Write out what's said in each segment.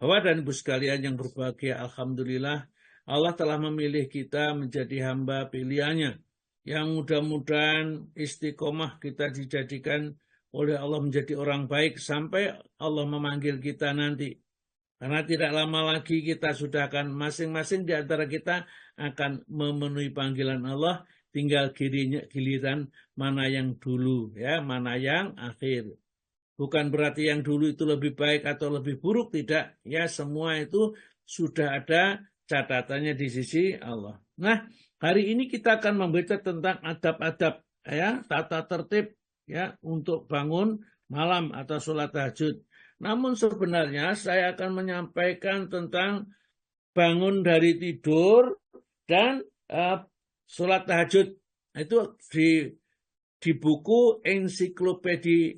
Bapak dan Ibu sekalian yang berbahagia, alhamdulillah Allah telah memilih kita menjadi hamba pilihannya. Yang mudah-mudahan istiqomah kita dijadikan oleh Allah menjadi orang baik sampai Allah memanggil kita nanti. Karena tidak lama lagi kita sudah akan masing-masing di antara kita akan memenuhi panggilan Allah, tinggal giliran mana yang dulu, ya, mana yang akhir. Bukan berarti yang dulu itu lebih baik atau lebih buruk, tidak. Ya, semua itu sudah ada catatannya di sisi Allah. Nah, hari ini kita akan membaca tentang adab-adab, ya, tata tertib, ya, untuk bangun malam atau sholat tahajud. Namun sebenarnya saya akan menyampaikan tentang bangun dari tidur dan sholat tahajud. Itu di buku ensiklopedi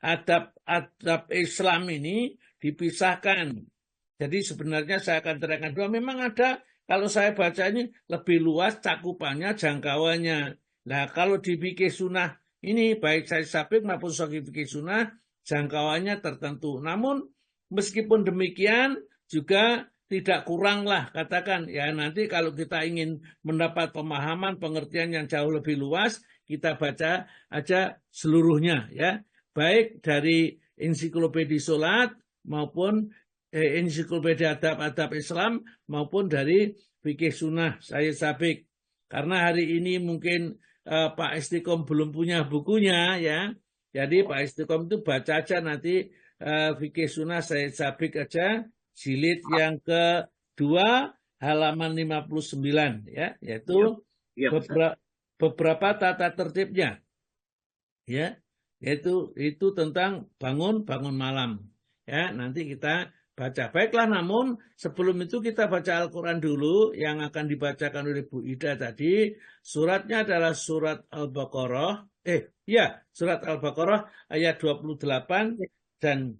adab-adab Islam ini dipisahkan. Jadi sebenarnya saya akan terangkan bahwa memang ada, kalau saya baca ini lebih luas cakupannya, jangkauannya. Nah, kalau di fikih sunnah ini baik saya sabik maupun sahih fikih sunnah jangkauannya tertentu. Namun meskipun demikian juga tidak kuranglah, katakan ya, nanti kalau kita ingin mendapat pemahaman pengertian yang jauh lebih luas, kita baca aja seluruhnya, ya, baik dari ensiklopedi sholat maupun ensiklopedia adab-adab Islam maupun dari fikih sunnah saya sabik. Karena hari ini mungkin Pak Istiqom belum punya bukunya, ya, jadi Pak Istiqom itu baca aja nanti fikih sunnah saya sabik aja jilid yang kedua halaman 59, ya, yaitu beberapa tata tertibnya, ya, yaitu itu tentang bangun malam, ya, nanti kita baca. Baiklah, namun sebelum itu kita baca Al-Quran dulu yang akan dibacakan oleh Bu Ida tadi. Suratnya adalah surat Al-Baqarah, surat Al-Baqarah ayat 28 dan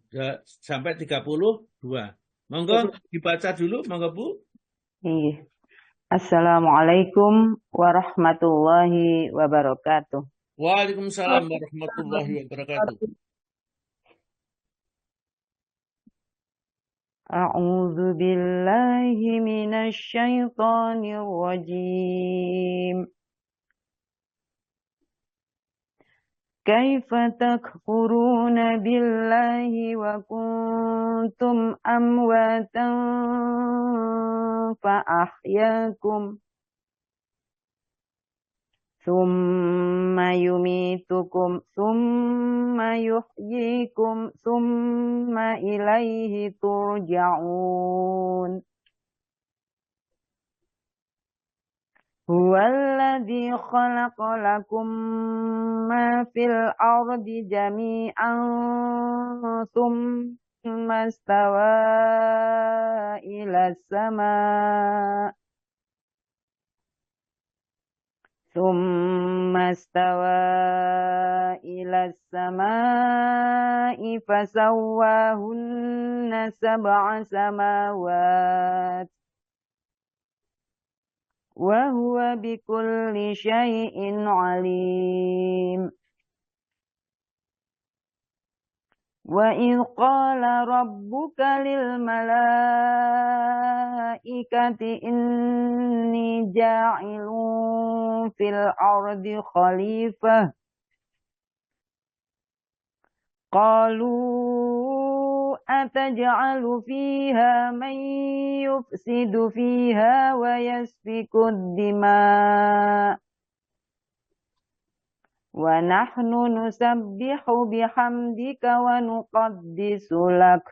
sampai 32. Monggo dibaca dulu, monggo Bu. Assalamualaikum warahmatullahi wabarakatuh. Waalaikumsalam warahmatullahi wabarakatuh. A'udzu billahi minasy syaithanir rajim. Kaifa takfuruna billahi wa kuntum amwatan fa ahyakum Summa yumitukum, summa yuhyikum, summa ilaihi turja'un. Huwallazi khalaqa lakum ma fil ardi jami'an summa istawa ila sama' ثم استوى إلى السماء فسواهن سبع سماوات وهو بكل شيء عليم وَإِذْ قَالَ رَبُّكَ لِلْمَلَائِكَةِ إِنِّي جَاعِلٌ فِي الْأَرْضِ خَلِيفَةً قَالُوا أَتَجْعَلُ فِيهَا مَن يُفْسِدُ فِيهَا وَيَسْفِكُ الدِّمَاءَ وَنَحْنُ نُسَبِّحُ بِحَمْدِكَ وَنُقَدِّسُ لَكَ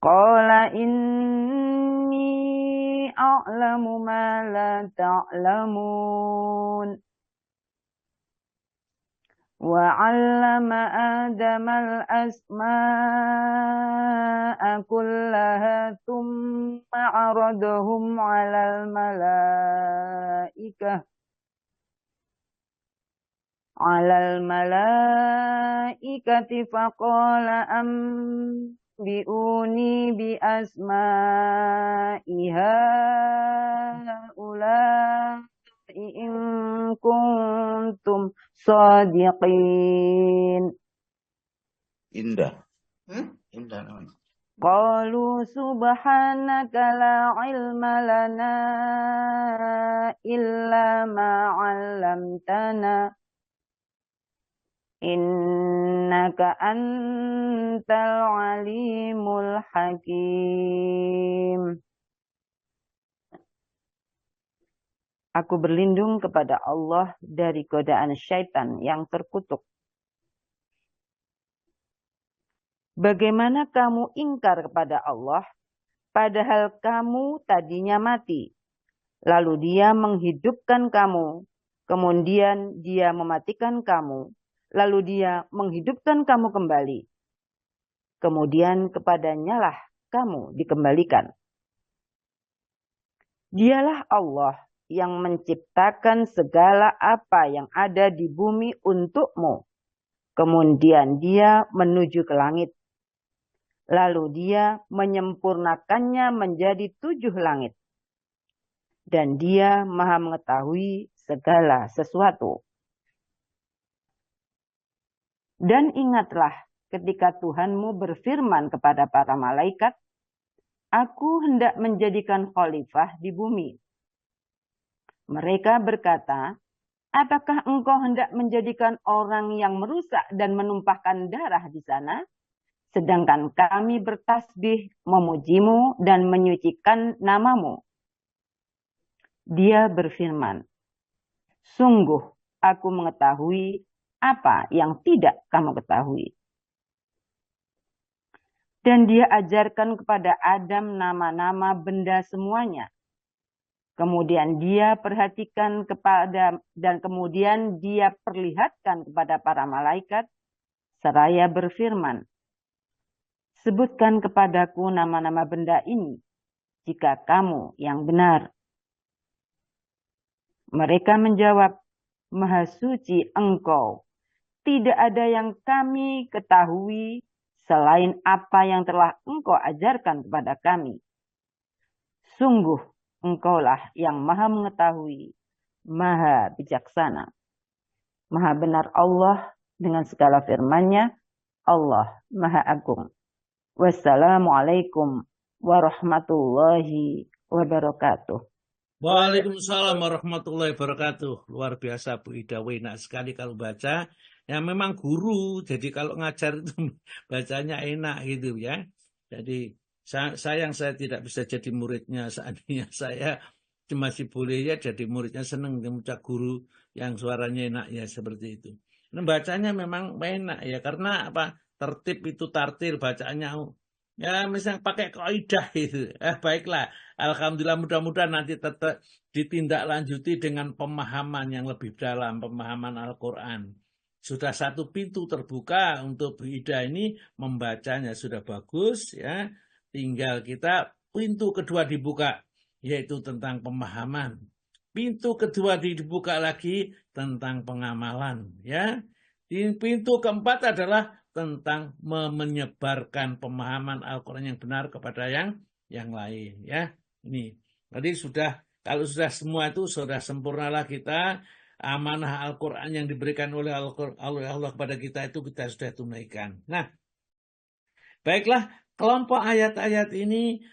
قَالَ إِنِّي أَعْلَمُ مَا لَا تَعْلَمُونَ وَعَلَّمَ آدَمَ الْأَسْمَاءَ كُلَّهَا ثُمَّ عَرَضَهُمْ عَلَى الملائكة فقال أنبئوني بأسماء هؤلاء إن كنتم صادقين. Indah. Indah namanya. Qalu subhanaka la ilma lana illa ma 'allamtana innaka antal alimul hakim. Aku berlindung kepada Allah dari godaan syaitan yang terkutuk. Bagaimana kamu ingkar kepada Allah, padahal kamu tadinya mati. Lalu Dia menghidupkan kamu, kemudian Dia mematikan kamu, lalu Dia menghidupkan kamu kembali. Kemudian kepadanya lah kamu dikembalikan. Dialah Allah yang menciptakan segala apa yang ada di bumi untukmu. Kemudian Dia menuju ke langit. Lalu Dia menyempurnakannya menjadi 7 langit. Dan Dia Maha mengetahui segala sesuatu. Dan ingatlah ketika Tuhanmu berfirman kepada para malaikat, Aku hendak menjadikan khalifah di bumi. Mereka berkata, apakah engkau hendak menjadikan orang yang merusak dan menumpahkan darah di sana? Sedangkan kami bertasbih, memujimu dan menyucikan namamu. Dia berfirman, sungguh aku mengetahui apa yang tidak kamu ketahui. Dan Dia ajarkan kepada Adam nama-nama benda semuanya. Kemudian Dia perhatikan dan kemudian Dia perlihatkan kepada para malaikat seraya berfirman, sebutkan kepadaku nama-nama benda ini jika kamu yang benar. Mereka menjawab, Maha suci Engkau, tidak ada yang kami ketahui selain apa yang telah Engkau ajarkan kepada kami. Sungguh Engkaulah yang Maha mengetahui, Maha bijaksana. Maha benar Allah dengan segala firman-Nya, Allah Maha Agung. Wassalamualaikum warahmatullahi wabarakatuh. Waalaikumsalam warahmatullahi wabarakatuh. Luar biasa Bu Ida, enak sekali kalau baca. Ya memang guru, jadi kalau ngajar itu bacanya enak gitu ya. Jadi sayang saya tidak bisa jadi muridnya, seandainya saya masih boleh ya jadi muridnya, seneng membaca guru yang suaranya enak ya seperti itu. Nah, bacanya memang enak ya, karena apa? Tertib itu tartil bacaannya. Ya misalnya pakai kaidah itu. Baiklah. Alhamdulillah, mudah-mudahan nanti tetap ditindaklanjuti dengan pemahaman yang lebih dalam, pemahaman Al-Quran. Sudah satu pintu terbuka untuk Bu Ida ini membacanya sudah bagus ya. Tinggal kita pintu kedua dibuka, yaitu tentang pemahaman. Pintu kedua dibuka lagi tentang pengamalan ya. Pintu keempat adalah tentang menyebarkan pemahaman Al-Quran yang benar kepada yang lain ya. Ini jadi kalau sudah semua itu sudah sempurnalah kita, amanah Al-Quran yang diberikan oleh Allah kepada kita itu kita sudah tunaikan. Nah, baiklah, kelompok ayat-ayat ini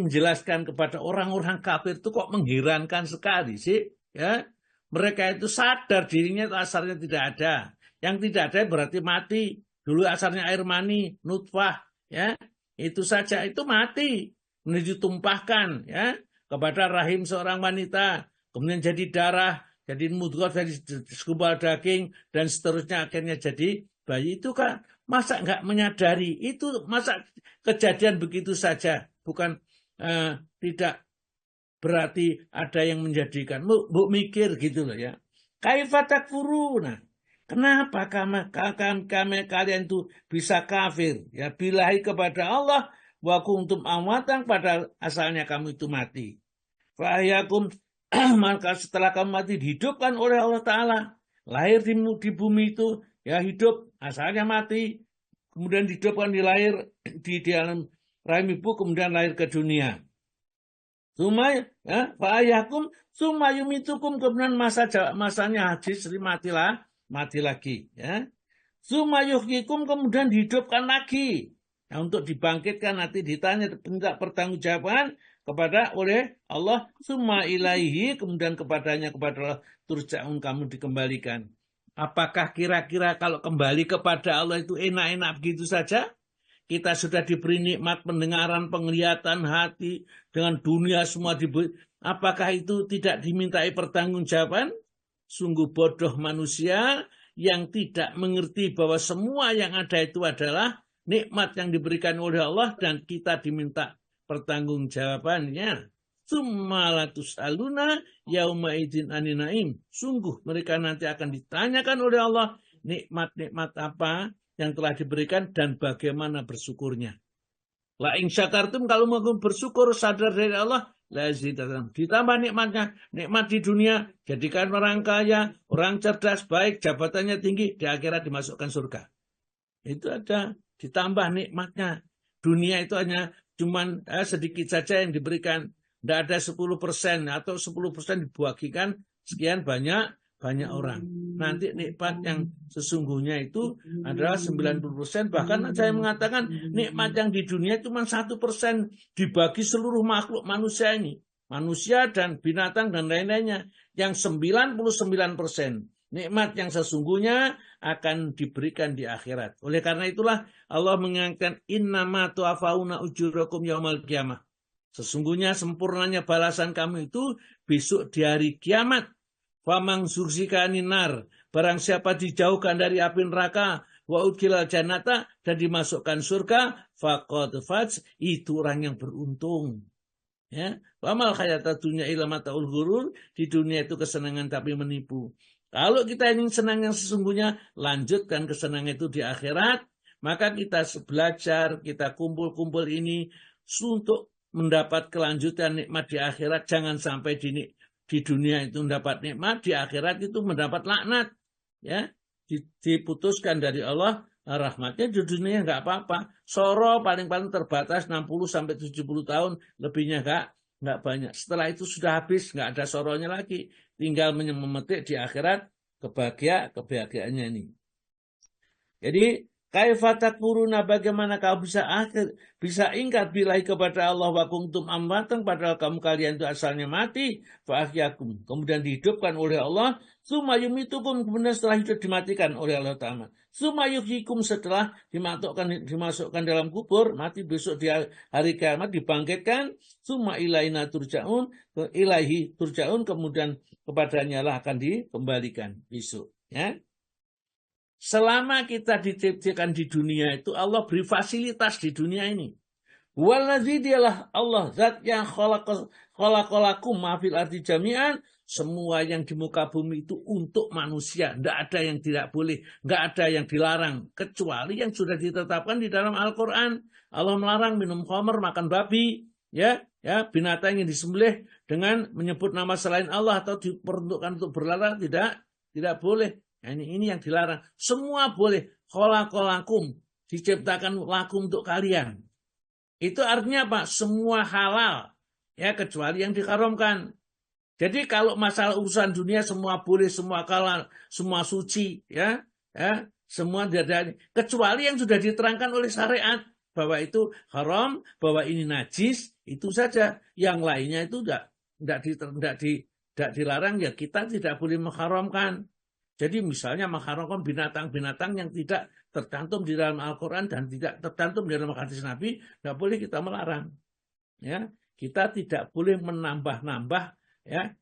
menjelaskan kepada orang-orang kafir itu kok mengherankan sekali sih ya. Mereka itu sadar dirinya asalnya tidak ada. Yang tidak ada berarti mati. Dulu asalnya air mani, nutfah, ya, itu saja itu mati, ditumpahkan, ya, kepada rahim seorang wanita, kemudian jadi darah, jadi mudghah, jadi segumpal daging, dan seterusnya akhirnya jadi bayi. Itu kan masa nggak menyadari, itu masa kejadian begitu saja, bukan tidak berarti ada yang menjadikan. Bu mikir gitu loh ya. Kaifa takfuruna. Kenapa kalian itu bisa kafir? Ya, bilahi kepada Allah wa kuntum amwatan, pada asalnya kamu itu mati. Fa'ayakum, maka setelah kamu mati dihidupkan oleh Allah Ta'ala. Lahir di bumi itu ya hidup, asalnya mati. Kemudian dihidupkan di dalam rahim ibu, kemudian lahir ke dunia. Suma ya, fa'ayakum summa yumitukum, kemudian masanya hadis mati lagi ya. Tsumma yuhyikum, kemudian dihidupkan lagi. Nah, untuk dibangkitkan nanti ditanya minta pertanggungjawaban oleh Allah. Tsumma ilaihi, kemudian kepada Allah turja'un, kamu dikembalikan. Apakah kira-kira kalau kembali kepada Allah itu enak-enak begitu saja? Kita sudah diberi nikmat pendengaran, penglihatan, hati, dengan dunia semua diberi. Apakah itu tidak dimintai pertanggungjawaban? Sungguh bodoh manusia yang tidak mengerti bahwa semua yang ada itu adalah nikmat yang diberikan oleh Allah dan kita diminta pertanggungjawabannya. Summalatus aluna yauma idzin aninaim. Sungguh mereka nanti akan ditanyakan oleh Allah nikmat-nikmat apa yang telah diberikan dan bagaimana bersyukurnya. La in syakartum, kalau mau bersyukur sadar dari Allah, ditambah nikmatnya, nikmat di dunia, jadikan orang kaya, orang cerdas, baik, jabatannya tinggi, di akhirat dimasukkan surga. Itu ada, ditambah nikmatnya. Dunia itu hanya cuman sedikit saja yang diberikan, tidak ada 10% atau 10% dibagikan sekian banyak orang. Nanti nikmat yang sesungguhnya itu adalah 90%. Bahkan saya mengatakan nikmat yang di dunia cuma 1% dibagi seluruh makhluk manusia ini. Manusia dan binatang dan lain-lainnya. Yang 99% nikmat yang sesungguhnya akan diberikan di akhirat. Oleh karena itulah Allah mengatakan innama tu'afauna ujurakum yaumal qiyamah. Sesungguhnya sempurnanya balasan kamu itu besok di hari kiamat. Famang sursikani nar, barang siapa dijauhkan dari api neraka, wa udkhilal jannata, dan dimasukkan surga, faqad faz, itu orang yang beruntung. Ya, wamal hayata dunya illa mataul ghurur, di dunia itu kesenangan tapi menipu. Kalau kita ingin senang yang sesungguhnya, lanjutkan kesenangan itu di akhirat, maka kita belajar, kita kumpul-kumpul ini untuk mendapat kelanjutan nikmat di akhirat. Jangan sampai di dunia itu mendapat nikmat, di akhirat itu mendapat laknat, ya, diputuskan dari Allah rahmatnya. Di dunia nggak apa-apa, soro paling-paling terbatas 60-70 tahun, lebihnya nggak banyak. Setelah itu sudah habis, nggak ada soronya lagi, tinggal memetik di akhirat kebahagiaannya ini. Jadi kaifa takfuruna, bagaimana kau bisa ingkar billahi kepada Allah wa kuntum amwatan, padahal kalian itu asalnya mati, fa ahyakum, kemudian dihidupkan oleh Allah, tsumma yumitukum, kemudian setelah hidup dimatikan oleh Allah Ta'ala, tsumma yuhyikum, setelah dimasukkan dalam kubur, mati, besok di hari kiamat dibangkitkan, tsumma ilaina turja'un, ilahi turja'un, kemudian kepadanya lah akan dikembalikan besok, ya. Selama kita diciptakan di dunia itu, Allah beri fasilitas di dunia ini. Waladzi, dialah Allah, zat yang khalaqalakum ma fil ardi jami'an, semua yang di muka bumi itu untuk manusia. Tidak ada yang tidak boleh, nggak ada yang dilarang, kecuali yang sudah ditetapkan di dalam Al-Quran. Allah melarang minum khamr, makan babi, ya, binatang yang disembelih dengan menyebut nama selain Allah atau diperuntukkan untuk berlarang, tidak boleh. Nah, ini yang dilarang. Semua boleh. Khalaqalakum, diciptakan lakum untuk kalian. Itu artinya apa? Semua halal, ya, kecuali yang diharamkan. Jadi kalau masalah urusan dunia semua boleh, semua halal, semua suci, ya, semua tidak, kecuali yang sudah diterangkan oleh syariat bahwa itu haram, bahwa ini najis, itu saja. Yang lainnya itu tidak dilarang, ya kita tidak boleh mengharamkan. Jadi misalnya mengharamkan binatang-binatang yang tidak tercantum di dalam Al-Quran dan tidak tercantum di dalam hadis Nabi, tidak boleh kita melarang. Ya, kita tidak boleh menambah-nambah, ya,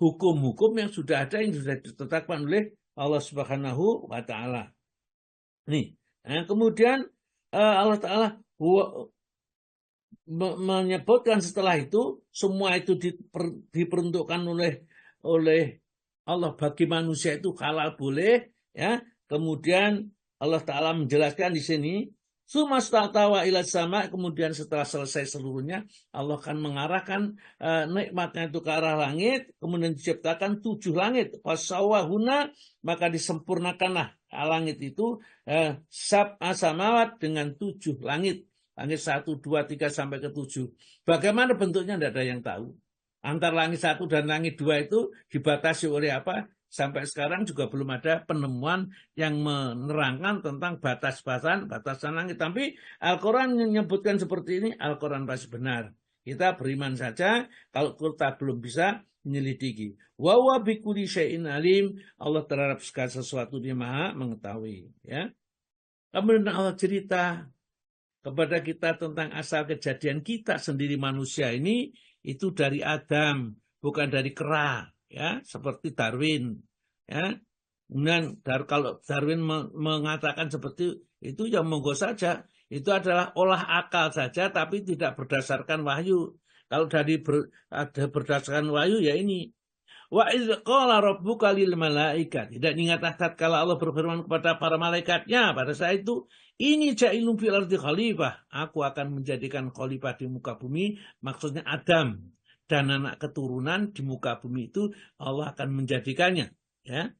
hukum-hukum yang sudah ada, yang sudah ditetapkan oleh Allah Subhanahu wa Ta'ala. Nih, kemudian Allah Ta'ala menyebutkan setelah itu semua itu diperuntukkan oleh Allah bagi manusia itu halal boleh, ya. Kemudian Allah Ta'ala menjelaskan di sini, sumastatawa ila sama, kemudian setelah selesai seluruhnya Allah akan mengarahkan nikmatnya itu ke arah langit, kemudian diciptakan 7 langit, fasawahuna, maka disempurnakanlah langit itu sab'a samawat, dengan 7 langit. Langit 1, 2, 3 sampai ke 7. Bagaimana bentuknya tidak ada yang tahu. Antara langit 1 dan langit 2 itu dibatasi oleh apa? sampai sekarang juga belum ada penemuan yang menerangkan tentang batasan langit. Tapi Al-Quran menyebutkan seperti ini, Al-Quran pasti benar. Kita beriman saja kalau kita belum bisa menyelidiki. Wa huwa bikulli syai'in alim. Allah terhadap segala sesuatu Dia Maha mengetahui, ya. Kemudian Allah cerita kepada kita tentang asal kejadian kita sendiri manusia ini itu dari Adam, bukan dari kera, ya, seperti Darwin, ya. Kemudian kalau Darwin mengatakan seperti itu, ya monggo saja. Itu adalah olah akal saja, tapi tidak berdasarkan wahyu. Kalau ada berdasarkan wahyu, ya ini. Wa idz qala rabbuka lil malaikat. Tidak ingat tatkala Allah berfirman kepada para malaikatnya pada saat itu, ini ja'ilun fil ardi khalifah. Aku akan menjadikan khalifah di muka bumi, maksudnya Adam dan anak keturunan di muka bumi itu Allah akan menjadikannya, ya.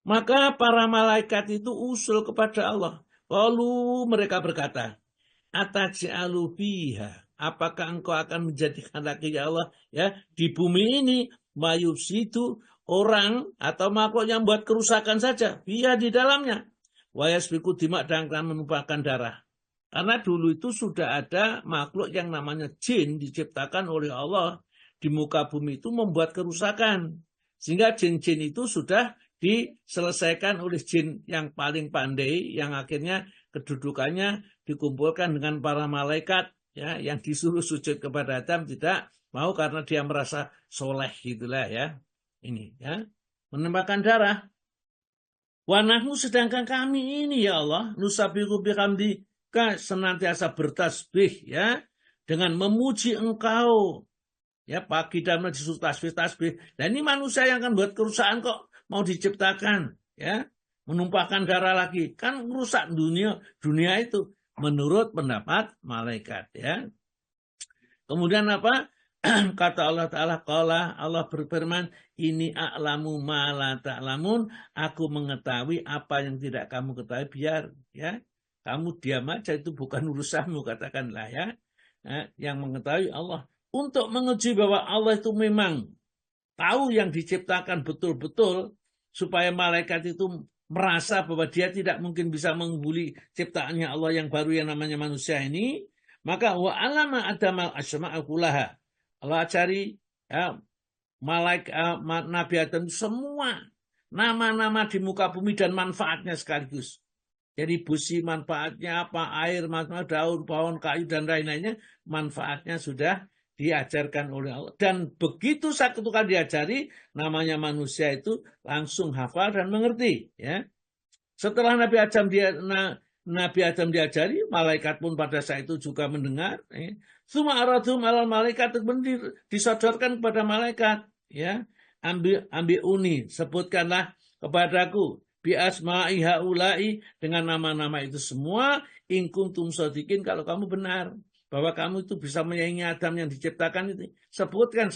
Maka para malaikat itu usul kepada Allah. Lalu mereka berkata, ataj'alu fiha, apakah engkau akan menjadikan lagi ya Allah, ya, di bumi ini mayufsidu, orang atau makhluk yang buat kerusakan saja, fiha, di dalamnya, wa yasfiku dima, dan akan menumpahkan darah. Karena dulu itu sudah ada makhluk yang namanya jin diciptakan oleh Allah di muka bumi itu membuat kerusakan. Sehingga jin-jin itu sudah diselesaikan oleh jin yang paling pandai, yang akhirnya kedudukannya dikumpulkan dengan para malaikat, ya, yang disuruh sujud kepada Adam tidak mau karena dia merasa soleh, gitulah, ya. Ini, ya, menembakkan darah. Wa nahnu, sedangkan kami ini, ya Allah, nusabihu bihamdika, senantiasa bertasbih, ya, dengan memuji Engkau, ya, pagi dan malam disuruh tasbih. Dan ini manusia yang akan buat kerusakan kok mau diciptakan, ya, menumpahkan darah lagi, kan rusak dunia itu menurut pendapat malaikat, ya. Kemudian apa? Kata Allah Ta'ala, qala, Allah berfirman, ini a'lamu ma la ta'lamun, aku mengetahui apa yang tidak kamu ketahui, biar, ya, kamu diam aja, itu bukan urusanmu, katakanlah, ya. Yang mengetahui Allah. Untuk menguji bahwa Allah itu memang tahu yang diciptakan betul-betul, supaya malaikat itu merasa bahwa dia tidak mungkin bisa mengguli ciptaannya Allah yang baru yang namanya manusia ini, maka wa alama adamal asma'a kullaha. Allah ajari, ya, Nabi Adam semua nama-nama di muka bumi dan manfaatnya sekaligus. Jadi busi manfaatnya apa, air, daun, pohon, kayu, dan lain-lainnya, manfaatnya sudah diajarkan oleh Allah. Dan begitu satu kali diajari, namanya manusia itu langsung hafal dan mengerti, ya. Setelah Nabi Adam diajari, malaikat pun pada saat itu juga mendengar, ya. Suma aradhum alal malaikat, disodorkan kepada malaikat, ya. Ambi uni, sebutkanlah kepadaku bi asma'i haula'i, dengan nama-nama itu semua, in kuntum shadiqin, kalau kamu benar bahwa kamu itu bisa menyaingi Adam yang diciptakan itu, sebutkan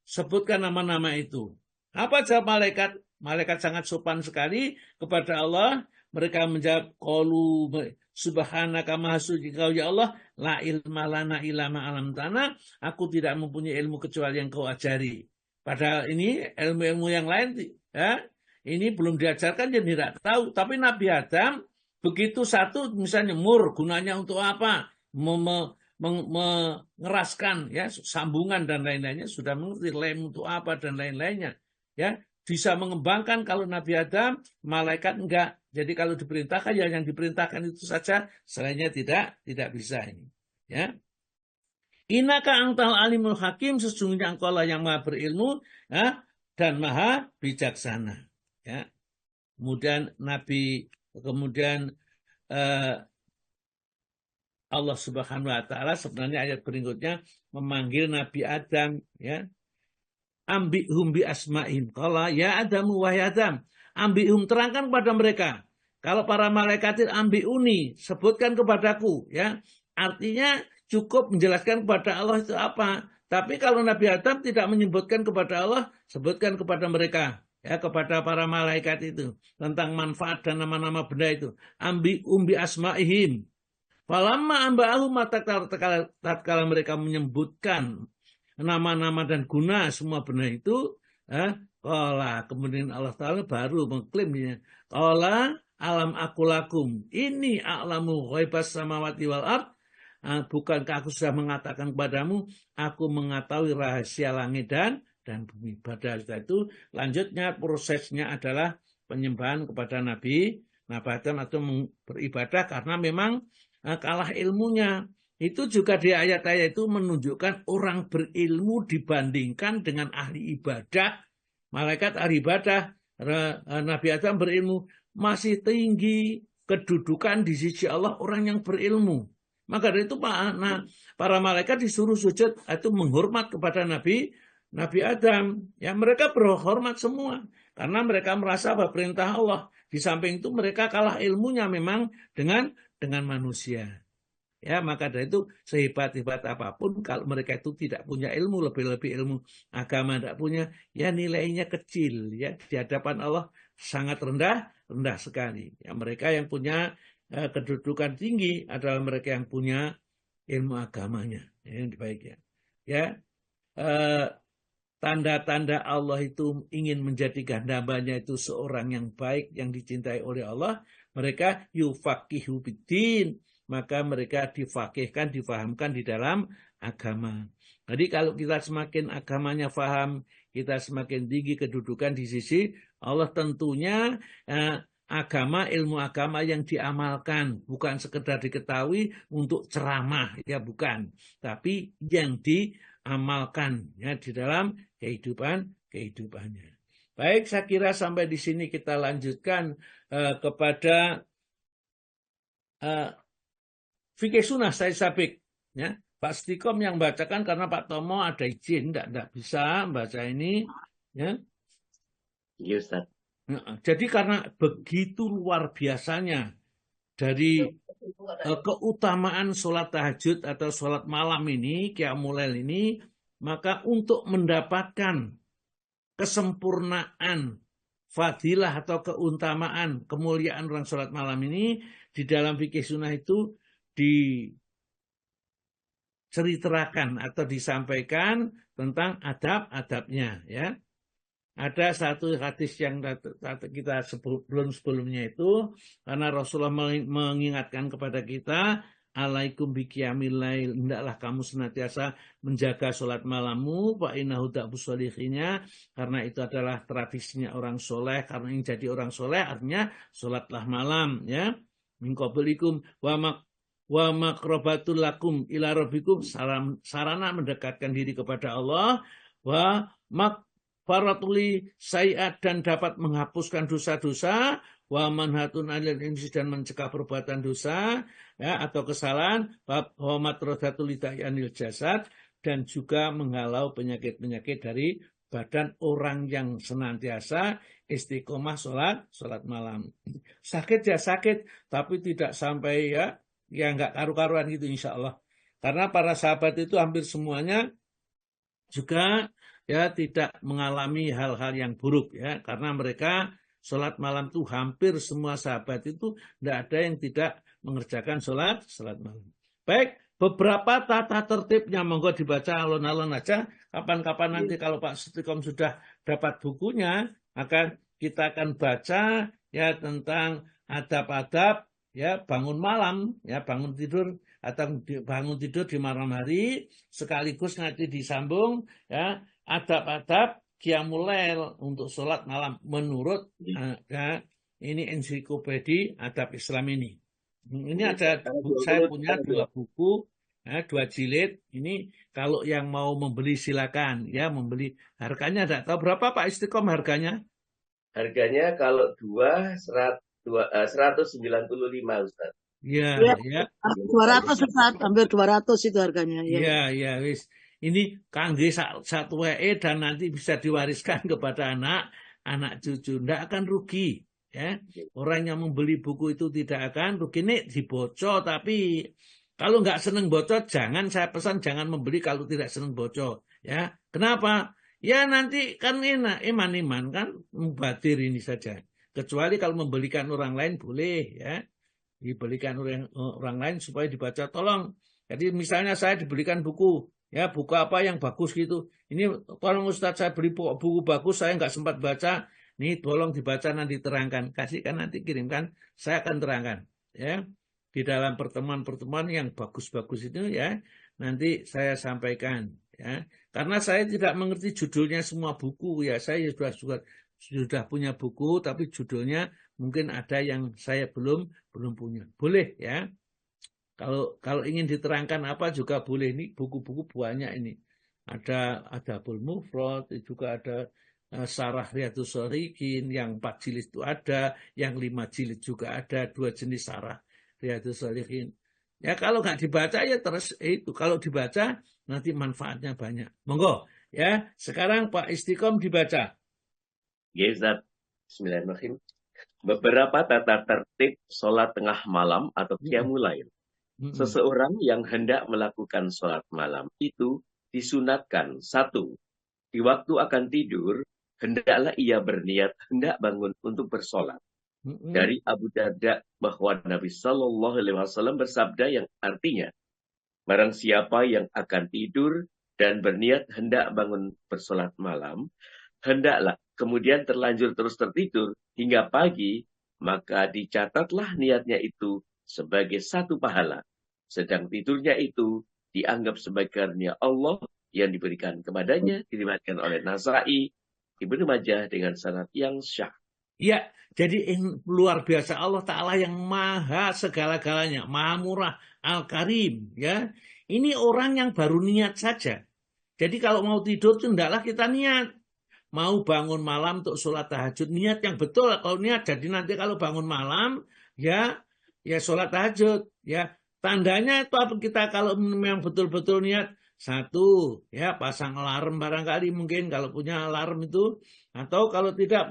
sebutkan nama-nama itu. Apa jawab malaikat? Malaikat sangat sopan sekali kepada Allah. Mereka menjawab, qalu subhanaka maha suci kau ya Allah, la ilma lana illa ma 'allamtana, aku tidak mempunyai ilmu kecuali yang kau ajari. Padahal ini ilmu-ilmu yang lain, ya, ini belum diajarkan, jadi tidak tahu. Tapi Nabi Adam begitu satu, misalnya mur, gunanya untuk apa? Mengeraskan, ya, sambungan dan lain-lainnya, sudah mengerti lem untuk apa dan lain-lainnya, ya, bisa mengembangkan. Kalau Nabi Adam, malaikat enggak. Jadi kalau diperintahkan, ya yang diperintahkan itu saja, selainnya tidak bisa ini, ya. Innaka antal alimul hakim, sesungguhnya engkau lah yang maha berilmu, ya, dan maha bijaksana, ya. Kemudian Allah Subhanahu wa Ta'ala sebenarnya ayat berikutnya memanggil Nabi Adam, ya. Ambihum bi asma'in. Qala ya Adamu wahai Adam, ambihum, terangkan kepada mereka. Kalau para malaikat ambiuni, sebutkan kepadaku, ya. Artinya cukup menjelaskan kepada Allah itu apa. Tapi kalau Nabi Adam tidak menyebutkan kepada Allah, sebutkan kepada mereka, ya, kepada para malaikat itu tentang manfaat dan nama-nama benda itu. Ambihum bi asma'ihim. Falamma amba'ahum, tatkala mereka menyebutkan nama-nama dan guna semua benda itu, Qala, kemudian Allah Ta'ala baru mengklaimnya. Qala alam akulakum. Ini a'lamu ghaibas samawati wal ard. Bukankah aku sudah mengatakan kepadamu, aku mengetahui rahasia langit dan bumi. Pada saat itu, lanjutnya prosesnya adalah penyembahan kepada Nabi Adam atau beribadah karena memang kalah ilmunya. Itu juga di ayat-ayat itu menunjukkan orang berilmu dibandingkan dengan ahli ibadah. Malaikat ahli ibadah, Nabi Adam berilmu, masih tinggi kedudukan di sisi Allah orang yang berilmu. Maka dari itu para malaikat disuruh sujud itu menghormat kepada Nabi Adam. Ya, mereka berhormat semua karena mereka merasa bahwa perintah Allah. Di samping itu mereka kalah ilmunya memang dengan manusia. Ya, maka dari itu sehebat-hebat apapun kalau mereka itu tidak punya ilmu, lebih-lebih ilmu agama tidak punya, ya nilainya kecil ya di hadapan Allah sangat rendah sekali. Ya, mereka yang punya kedudukan tinggi adalah mereka yang punya ilmu agamanya. Yang baik ya. Ya. Tanda-tanda Allah itu ingin menjadikan hambanya itu seorang yang baik, yang dicintai oleh Allah, mereka yufaqihu biddin, maka mereka difaqihkan, difahamkan di dalam agama. Jadi kalau kita semakin agamanya faham, kita semakin tinggi kedudukan di sisi Allah, tentunya agama, ilmu agama yang diamalkan, bukan sekedar diketahui untuk ceramah, ya bukan, tapi yang diamalkan ya di dalam kehidupannya. Baik, saya kira sampai di sini kita lanjutkan kepada fikih sunnah saya sabik ya. Pak Stikom yang bacakan karena Pak Tomo ada izin tidak bisa baca ini ya. Iya, Ustaz. Jadi karena begitu luar biasanya dari keutamaan sholat tahajud atau sholat malam ini, Qiyamul Lail ini, maka untuk mendapatkan kesempurnaan fadilah atau keutamaan kemuliaan orang sholat malam ini di dalam fikih sunnah itu diceritakan atau disampaikan tentang adab-adabnya ya. Ada satu hadis yang kita sebelumnya itu karena Rasulullah mengingatkan kepada kita, alaikum biqiyamil lail, hendaklah kamu senantiasa menjaga sholat malammu, fa innahu da'bus sholihinnya, karena itu adalah tradisinya orang soleh, karena yang jadi orang soleh artinya sholatlah malam ya. Min qablikum wa maqrabatul lakum ila rabbikum, sarana mendekatkan diri kepada Allah, wa faratuli sayiat, dan dapat menghapuskan dosa-dosa, wa manhatun alil insi, dan mencegah perbuatan dosa ya atau kesalahan, wa matrodatul lidayanil jasad, dan juga menghalau penyakit-penyakit dari badan orang yang senantiasa istiqomah sholat malam. Sakit ya sakit, tapi tidak sampai ya nggak karu-karuan gitu insya Allah. Karena para sahabat itu hampir semuanya juga ya tidak mengalami hal-hal yang buruk ya, karena mereka sholat malam itu hampir semua sahabat itu tidak ada yang tidak mengerjakan sholat malam. Baik, beberapa tata tertibnya monggo dibaca alon-alon aja. Kapan-kapan nanti kalau Pak Stikom sudah dapat bukunya, kita akan baca ya tentang adab-adab ya bangun malam, ya bangun tidur atau bangun tidur di malam hari, sekaligus nanti disambung ya adab-adab Qiyamul Lail untuk sholat malam menurut ya, ini ensiklopedia adab Islam ini. Ini ada saya punya 2 buku, ya, 2 jilid. Ini kalau yang mau membeli silakan ya, membeli. Harganya tidak tahu berapa Pak Istiqom harganya? Harganya kalau 195 Ustaz. Ya, ya. 200 Ustaz, hampir 200 itu harganya. Ya, ya wis. Ini kangge satu WE dan nanti bisa diwariskan kepada anak cucu. Tidak akan rugi. Ya. Orang yang membeli buku itu tidak akan rugi. Ini dibocor, tapi kalau nggak seneng bocor, saya pesan jangan membeli kalau tidak seneng bocor. Ya. Kenapa? Ya nanti kan enak, iman kan mubadir ini saja. Kecuali kalau membelikan orang lain boleh ya. Dibelikan orang lain supaya dibaca, tolong. Jadi misalnya saya dibelikan buku Ya, buku apa yang bagus gitu. Ini tolong Ustadz saya beli buku bagus, saya nggak sempat baca. Nih tolong dibaca nanti terangkan. Kasihkan nanti kirimkan, saya akan terangkan. Ya, di dalam pertemuan-pertemuan yang bagus-bagus itu ya, nanti saya sampaikan. Ya, karena saya tidak mengerti judulnya semua buku ya. Saya sudah punya buku, tapi judulnya mungkin ada yang saya belum punya. Boleh ya. Kalau ingin diterangkan apa juga boleh. Ini buku-buku banyak ini. Ada Adabul Mufrad, juga ada Syarah Riyadhus Shalihin, yang 4 jilid itu ada, yang 5 jilid juga ada, 2 jenis Syarah Riyadhus Shalihin. Ya kalau nggak dibaca ya terus itu. Kalau dibaca nanti manfaatnya banyak. Monggo ya. Sekarang Pak Istiqom dibaca. Ya Ustaz. Bismillahirrahmanirrahim. Beberapa tata tertib sholat tengah malam atau qiyamul lail. Seseorang yang hendak melakukan sholat malam itu disunatkan. 1. Di waktu akan tidur, hendaklah ia berniat hendak bangun untuk bersolat. Dari Abu Darda bahwa Nabi Shallallahu Alaihi Wasallam bersabda yang artinya, barang siapa yang akan tidur dan berniat hendak bangun bersolat malam, hendaklah kemudian terlanjur terus tertidur hingga pagi, maka dicatatlah niatnya itu sebagai satu pahala. Sedang tidurnya itu dianggap sebagai karunia Allah yang diberikan kepadanya, diriwayatkan oleh Nasai, Ibnu Majah dengan sanad yang syah. Ya, jadi luar biasa Allah Ta'ala yang maha segala-galanya, maha murah, Al-Karim. Ya, ini orang yang baru niat saja. Jadi kalau mau tidur itu hendaklah kita niat. Mau bangun malam untuk sholat tahajud, niat yang betul. Kalau niat, jadi nanti kalau bangun malam, ya sholat tahajud. Ya, tandanya itu apa kita kalau memang betul-betul niat. 1, ya pasang alarm barangkali mungkin kalau punya alarm itu. Atau kalau tidak,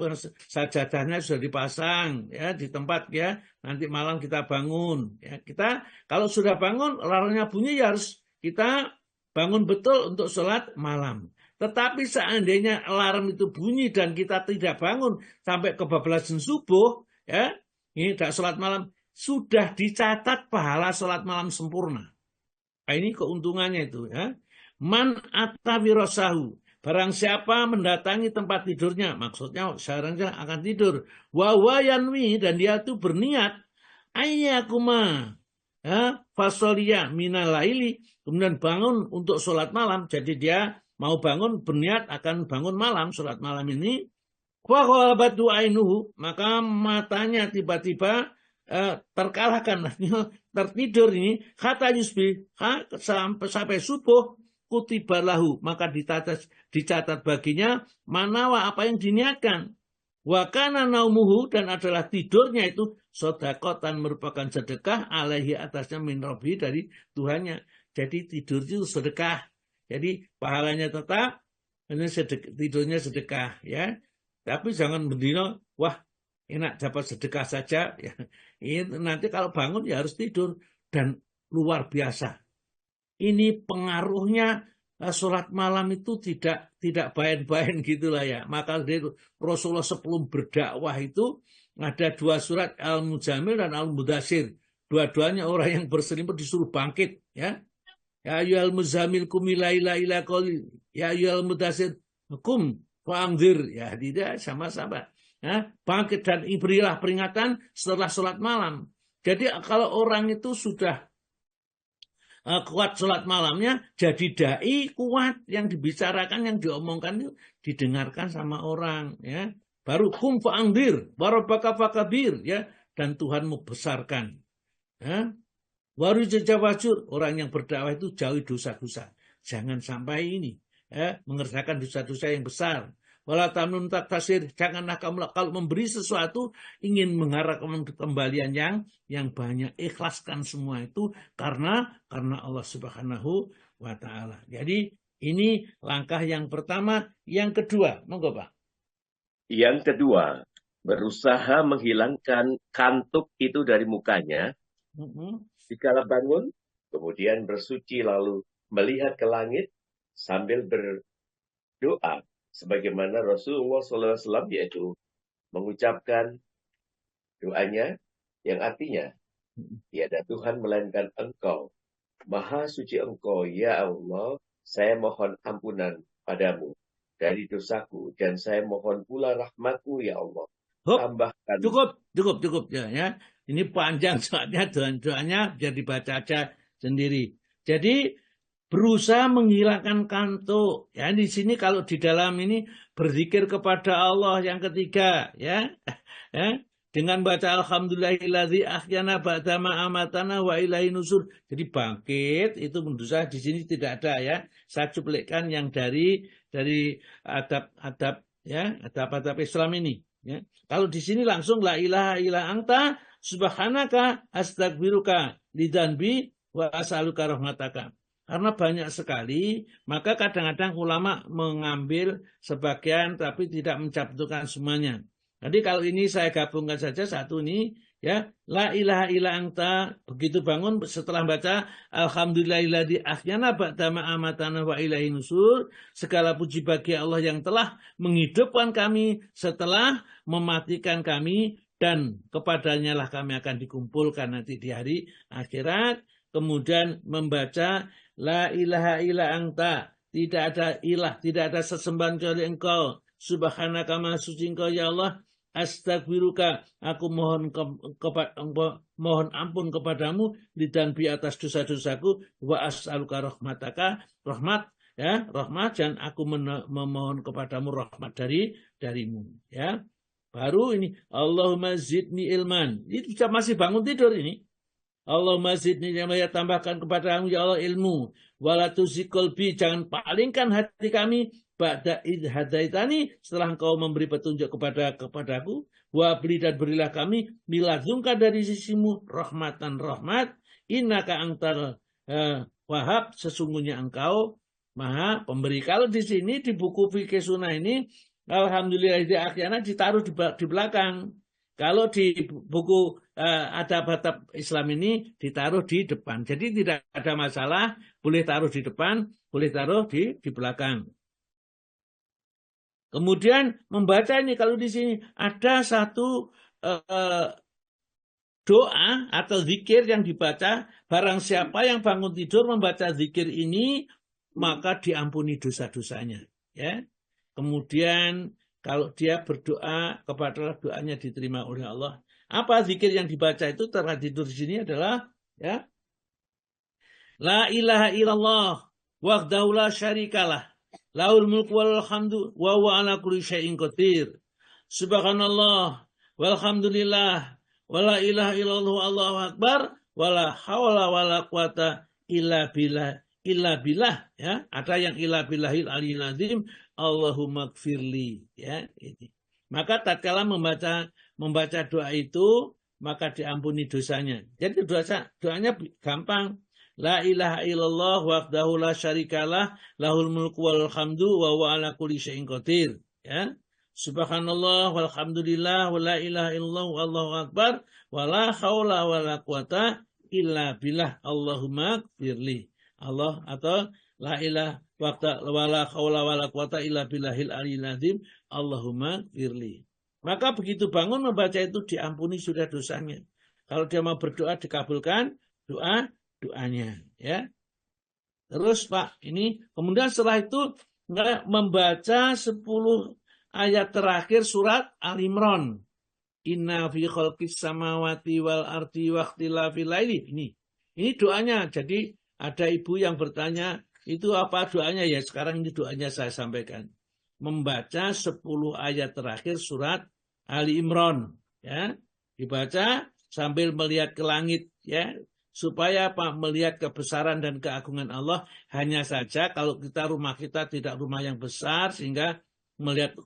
sajadahnya sudah dipasang ya di tempat ya. Nanti malam kita bangun. Ya, kita kalau sudah bangun, alarmnya bunyi ya harus kita bangun betul untuk sholat malam. Tetapi seandainya alarm itu bunyi dan kita tidak bangun sampai kebablasan subuh, ya, ini tidak sholat malam, sudah dicatat pahala sholat malam sempurna. Nah, ini keuntungannya itu, ya. Man atawirosahu, barang siapa mendatangi tempat tidurnya, maksudnya seharusnya akan tidur. Wawayanwi, dan dia itu berniat, ayyakuma, ya, fasolia minalaili, kemudian bangun untuk sholat malam. Jadi dia mau bangun berniat akan bangun malam, sholat malam ini. Maka matanya tiba-tiba terkalahkan, tertidur ini. Kata Yusbi, sampai subuh, kutibalahu, maka dicatat baginya manawa apa yang diniatkan. Wakana naumuhu, dan adalah tidurnya itu sodakotan, merupakan sedekah alaihi atasnya min robbi, dari Tuhannya. Jadi tidur itu sedekah. Jadi pahalanya tetap, ini tidurnya sedekah ya. Tapi jangan bendino, wah enak dapat sedekah saja ya. Ini nanti kalau bangun ya harus tidur, dan luar biasa. Ini pengaruhnya sholat malam itu tidak bayan-bayan gitulah ya. Maka Rasulullah sebelum berdakwah itu ada 2 surat, Al-Muzamil dan Al-Mudassir. Dua-duanya orang yang berselimut disuruh bangkit ya. Ya ayyuhal muzammil qum laila ila qalil. Ya ayyuhal mudassir qum fa'anzir. Ya tidak sama-sama. Ya, bangkit dan berilah peringatan setelah sholat malam. Jadi kalau orang itu sudah kuat sholat malamnya, jadi dai kuat, yang dibicarakan, yang diomongkan itu didengarkan sama orang. Ya, baru qum fa'anzir, warabbaka fakabir. Ya, dan Tuhanmu besarkan. Ya. Waru jajawajur, orang yang berdakwah itu jauhi dosa-dosa. Jangan sampai ini mengerjakan dosa-dosa yang besar. Wala tamnun taktasir, janganlah kamu kalau memberi sesuatu ingin mengharapkan kembalian yang banyak. Ikhlaskan semua itu karena Allah Subhanahu wa taala. Jadi ini langkah yang pertama. Yang kedua, monggo Pak. Yang kedua, berusaha menghilangkan kantuk itu dari mukanya. Dikala bangun, kemudian bersuci lalu melihat ke langit sambil berdoa. Sebagaimana Rasulullah SAW yaitu mengucapkan doanya yang artinya, tiada Tuhan melainkan Engkau. Maha suci Engkau, ya Allah, saya mohon ampunan padamu dari dosaku, dan saya mohon pula rahmatmu ya Allah. Hop, Tambahkan. cukup ya. Ini panjang soalnya doanya biar dibaca aja sendiri. Jadi berusaha menghilangkan kantuk. Ya, di sini kalau di dalam ini berzikir kepada Allah yang ketiga, ya. Ya. Dengan baca alhamdulillahilladzi ahyana ba'da ma amatana wa ilaihi nusur. Jadi bangkit itu menurut saya di sini tidak ada ya. Saya cuplikan yang dari adab-adab ya, adab-adab Islam ini, ya. Kalau di sini langsung la ilaha illa anta subhanaka astagfiruka lidzanbi wa as'aluka rahmataka. Karena banyak sekali, maka kadang-kadang ulama mengambil sebagian tapi tidak mencantumkan semuanya. Jadi kalau ini saya gabungkan saja satu ini, ya, la ilaha illa anta, begitu bangun setelah baca alhamdulillahilladzi ahyana ba'da ma amatana wa ilaihi nusur, segala puji bagi Allah yang telah menghidupkan kami setelah mematikan kami, dan kepadanya lah kami akan dikumpulkan nanti di hari akhirat. Kemudian membaca la ilaha illa anta, tidak ada ilah, tidak ada sesembahan kecuali engkau, subhanaka maha suci engkau ya Allah, astagfiruka, aku mohon ampun kepadamu lidzanbi atas dosa-dosaku, wa as'aluka rahmataka, rahmat ya, rahmat, dan aku memohon kepadamu rahmat darimu, ya. Baru ini Allahumma zidni ilman. Ini masih bangun tidur ini. Allahumma zidni ilman, ya, tambahkan kepadamu ya Allah ilmu. Wala tuzigh qalbi, jangan palingkan hati kami ba'da idh hadaitani, setelah engkau memberi petunjuk kepadaku. Wa beri, dan berilah kami miladzunka, dari sisimu, rahmatan rahmat, innaka antal wahab, sesungguhnya engkau maha pemberi. Kalau di sini di buku fikih sunnah ini alhamdulillah akhirnya ditaruh di belakang. Kalau di buku adab-adab Islam ini ditaruh di depan. Jadi tidak ada masalah, boleh taruh di depan, boleh taruh di belakang. Kemudian membaca ini, kalau di sini ada satu doa atau zikir yang dibaca, barang siapa yang bangun tidur membaca zikir ini, maka diampuni dosa-dosanya, ya. Kemudian kalau dia berdoa kepada Allah, doanya diterima oleh Allah. Apa zikir yang dibaca itu terhadap tidur di sini adalah, ya, la ilaha illallah wahdahu la syarikalah, lahul mulku wal hamdu wa huwa ala kulli syai'in qadir. Subhanallah walhamdulillah wala ilaha illallah Allahu akbar wala haula wala quwata illa billah, ya. Ada yang illa billahil aliyil azim, Allahumma gfirli, ya, ini. Maka tatkala membaca doa itu, maka diampuni dosanya. Jadi doanya gampang. La ilaha illallah wahdahu la syarikalah, lahul mulku wal hamdu wa huwa ala kulli syai'in qadir, ya. Subhanallah walhamdulillah wa la ilaha illallah wallahu akbar wa la haula wa la quwata illa billah, Allahumma gfirli. Allah, atau la ilaha wala haula wala quwata illa billahil aliyil azim, Allahumma gfirli. Maka begitu bangun membaca itu diampuni sudah dosanya. Kalau dia mau berdoa dikabulkan doanya, ya. Terus Pak, ini kemudian setelah itu membaca 10 ayat terakhir surat Al-Imran. Inna fi khalqis samawati wal ardi wa ikhtilafil laili. Ini doanya. Jadi ada ibu yang bertanya, itu apa doanya ya? Sekarang ini doanya saya sampaikan. Membaca 10 ayat terakhir surat Ali Imran, ya. Dibaca sambil melihat ke langit, ya. Supaya apa? Melihat kebesaran dan keagungan Allah. Hanya saja kalau rumah kita tidak rumah yang besar, sehingga melihat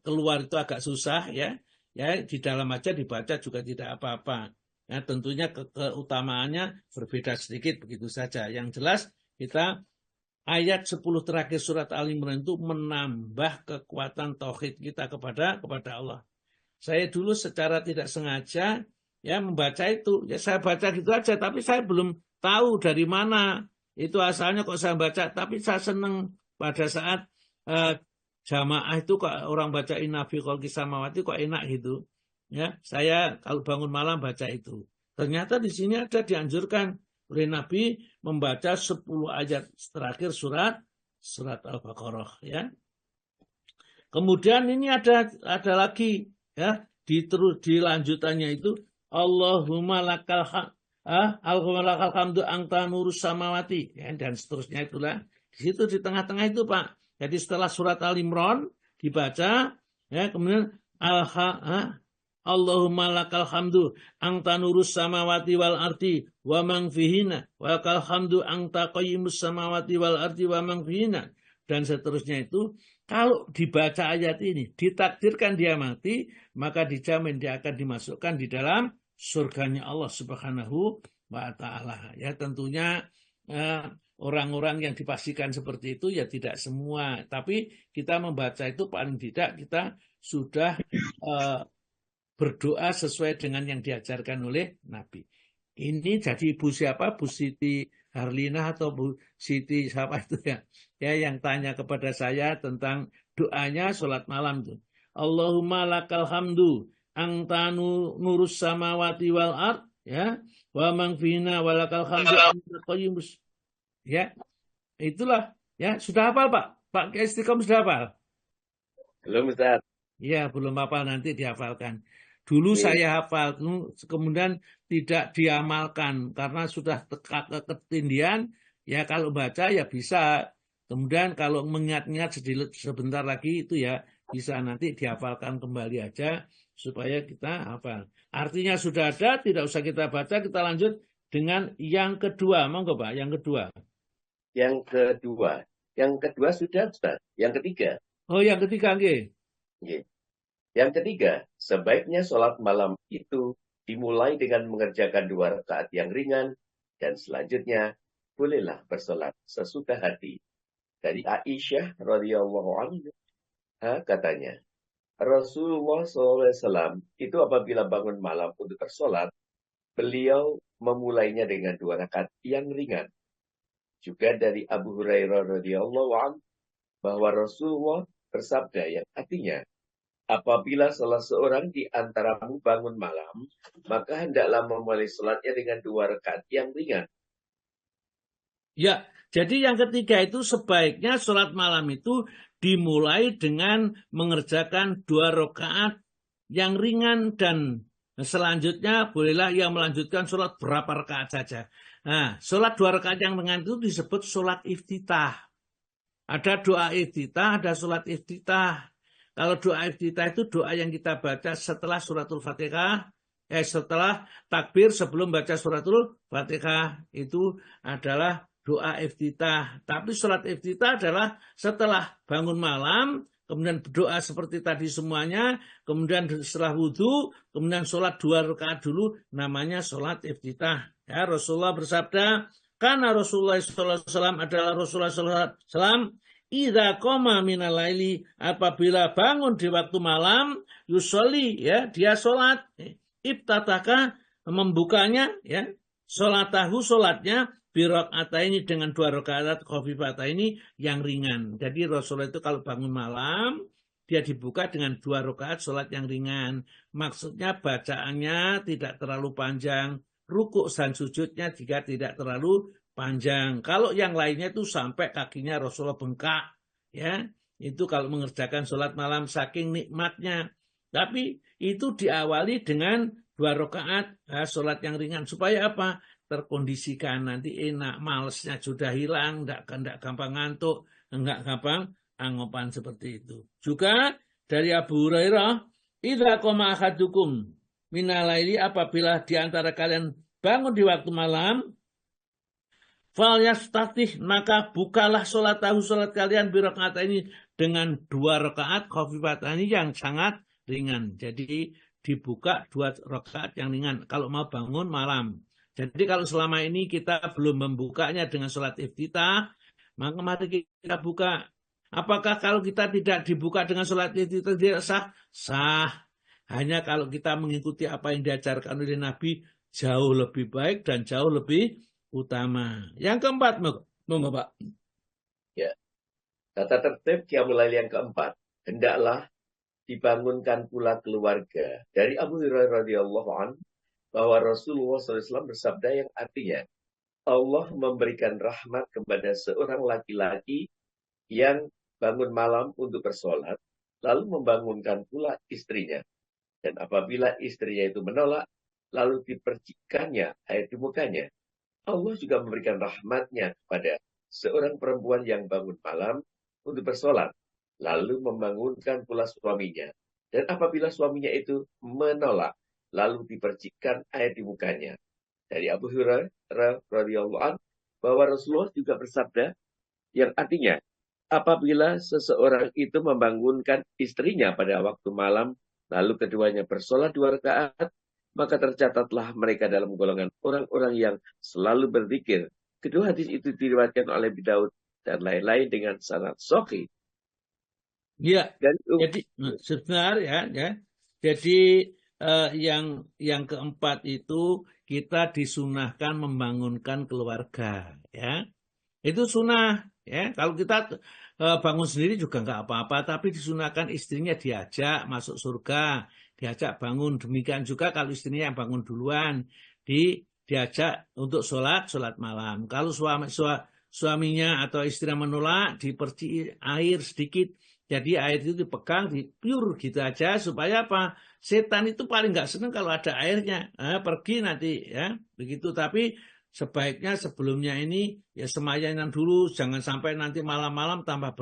keluar itu agak susah, ya. Ya, di dalam aja dibaca juga tidak apa-apa. Ya, tentunya keutamaannya berbeda sedikit, begitu saja. Yang jelas kita ayat 10 terakhir surat Al-Imran itu menambah kekuatan tauhid kita kepada Allah. Saya dulu secara tidak sengaja ya membaca itu. Ya saya baca gitu aja, tapi saya belum tahu dari mana itu asalnya kok saya baca. Tapi saya senang pada saat jamaah itu kok orang baca inna fi khalqis samawati kok enak gitu. Ya, saya kalau bangun malam baca itu. Ternyata di sini ada dianjurkan oleh Nabi membaca 10 ayat terakhir surat surat Al-Baqarah ya. Kemudian ini ada lagi ya, di lanjutannya itu Allahumma lakal hamdu anta nurus samawati ya, dan seterusnya itulah. Di situ di tengah-tengah itu Pak. Jadi setelah surat Al-Imran dibaca ya, kemudian Allahumma lakal hamdu anta nurus samawati wal ardi wa man fihina wa lakal hamdu anta qayyimus samawati wal ardi wa man fihina, dan seterusnya itu. Kalau dibaca ayat ini, ditakdirkan dia mati, maka dijamin dia akan dimasukkan di dalam surganya Allah Subhanahu wa Ta'ala. Ya, tentunya orang-orang yang dipastikan seperti itu ya tidak semua, tapi kita membaca itu paling tidak kita sudah berdoa sesuai dengan yang diajarkan oleh Nabi. Ini jadi Ibu siapa? Bu Siti Harlina atau Bu Siti siapa itu ya? Ya, yang tanya kepada saya tentang doanya sholat malam itu. Allahumma lakal hamdu anta nurus samawati wal ard ya wa man fina walakal hamdu anta qayyimus. Ya. Itulah ya, sudah hafal Pak? Pak Istiqom sudah hafal? Belum Ustaz. Ya, belum hafal, nanti dihafalkan. Dulu saya hafal, kemudian tidak diamalkan karena sudah ketindian. Ya kalau baca ya bisa. Kemudian kalau mengingat-ingat sebentar lagi itu ya bisa nanti dihafalkan kembali aja supaya kita hafal. Artinya sudah ada, tidak usah kita baca, kita lanjut dengan yang kedua. Monggo Pak, yang kedua. Yang kedua sudah Ustaz. Yang ketiga. Oh, yang ketiga nggih. Nggih. Yang ketiga, sebaiknya sholat malam itu dimulai dengan mengerjakan 2 rakaat yang ringan, dan selanjutnya bolehlah bersolat sesuka hati. Dari Aisyah radhiyallahu anha katanya, Rasulullah SAW itu apabila bangun malam untuk bersolat, beliau memulainya dengan 2 rakaat yang ringan. Juga dari Abu Hurairah radhiyallahu anhu bahwa Rasulullah bersabda yang artinya, apabila salah seorang di antaramu bangun malam, maka hendaklah memulai sholatnya dengan 2 rakaat yang ringan. Ya, jadi yang ketiga itu sebaiknya sholat malam itu dimulai dengan mengerjakan 2 rakaat yang ringan, dan selanjutnya bolehlah yang melanjutkan sholat berapa rakaat saja. Nah, sholat 2 rakaat yang ringan itu disebut sholat iftitah. Ada doa iftitah, ada sholat iftitah. Kalau doa iftitah itu doa yang kita baca setelah suratul Fatihah, setelah takbir sebelum baca suratul Fatihah, itu adalah doa iftitah. Tapi sholat iftitah adalah setelah bangun malam, kemudian berdoa seperti tadi semuanya, kemudian setelah wudhu, kemudian sholat 2 rakaat dulu, namanya sholat iftitah. Ya, Rasulullah bersabda, karena Rasulullah SAW adalah Rasulullah SAW, idza qama minal laili, apabila bangun di waktu malam, yusolli, ya, dia sholat, ibtataka, membukanya, ya, sholatahu, sholatnya, birakaataini, dengan 2 rakaat khafifataini yang ringan. Jadi Rasulullah itu kalau bangun malam, dia dibuka dengan 2 rakaat sholat yang ringan. Maksudnya bacaannya tidak terlalu panjang, rukuk dan sujudnya juga tidak terlalu panjang. Kalau yang lainnya itu sampai kakinya Rasulullah bengkak, ya, itu kalau mengerjakan sholat malam saking nikmatnya. Tapi itu diawali dengan 2 rakaat sholat yang ringan, supaya apa? Terkondisikan, nanti enak, malesnya sudah hilang, enggak gampang ngantuk, enggak gampang anggopan seperti itu. Juga dari Abu Hurairah, idza qama ahadukum minal laili, apabila di antara kalian bangun di waktu malam, fal yastatih, maka bukalah sholat kalian birakaat ini dengan 2 rakaat khafifatani yang sangat ringan. Jadi dibuka 2 rakaat yang ringan kalau mau bangun malam. Jadi kalau selama ini kita belum membukanya dengan sholat iftitah, maka mari kita buka. Apakah kalau kita tidak dibuka dengan sholat iftitah tidak sah? Sah. Hanya kalau kita mengikuti apa yang diajarkan oleh Nabi, jauh lebih baik dan jauh lebih utama. Yang keempat, monggo Pak. Ya. Tata tertib qiyamul lail yang keempat, hendaklah dibangunkan pula keluarga. Dari Abu Hurairah radhiyallahu anhu bahwa Rasulullah SAW bersabda yang artinya, Allah memberikan rahmat kepada seorang laki-laki yang bangun malam untuk bersolat, lalu membangunkan pula istrinya. Dan apabila istrinya itu menolak, lalu dipercikannya air di mukanya, Allah juga memberikan rahmatnya kepada seorang perempuan yang bangun malam untuk bersolat, lalu membangunkan pula suaminya. Dan apabila suaminya itu menolak, lalu dipercikan air di mukanya. Dari Abu Hurairah radhiyallahu anhu bahwa Rasulullah juga bersabda, yang artinya, apabila seseorang itu membangunkan istrinya pada waktu malam, lalu keduanya bersolat 2 rakaat, maka tercatatlah mereka dalam golongan orang-orang yang selalu berzikir. Kedua hadis itu diriwayatkan oleh Abu Daud dan lain-lain dengan sanad sahih. Ya, Dan jadi sebentar ya. Jadi yang keempat itu kita disunahkan membangunkan keluarga, ya. Itu sunnah, ya. Kalau kita bangun sendiri juga nggak apa-apa, tapi disunahkan istrinya diajak masuk surga, diajak bangun. Demikian juga kalau istrinya yang bangun duluan, diajak untuk sholat malam. Kalau suaminya atau istrinya menolak, diperci air sedikit. Jadi air itu dipegang, dipure gitu aja supaya apa? Setan itu paling nggak senang kalau ada airnya, pergi nanti ya begitu. Tapi sebaiknya sebelumnya ini ya semayanan dulu, jangan sampai nanti malam-malam tambah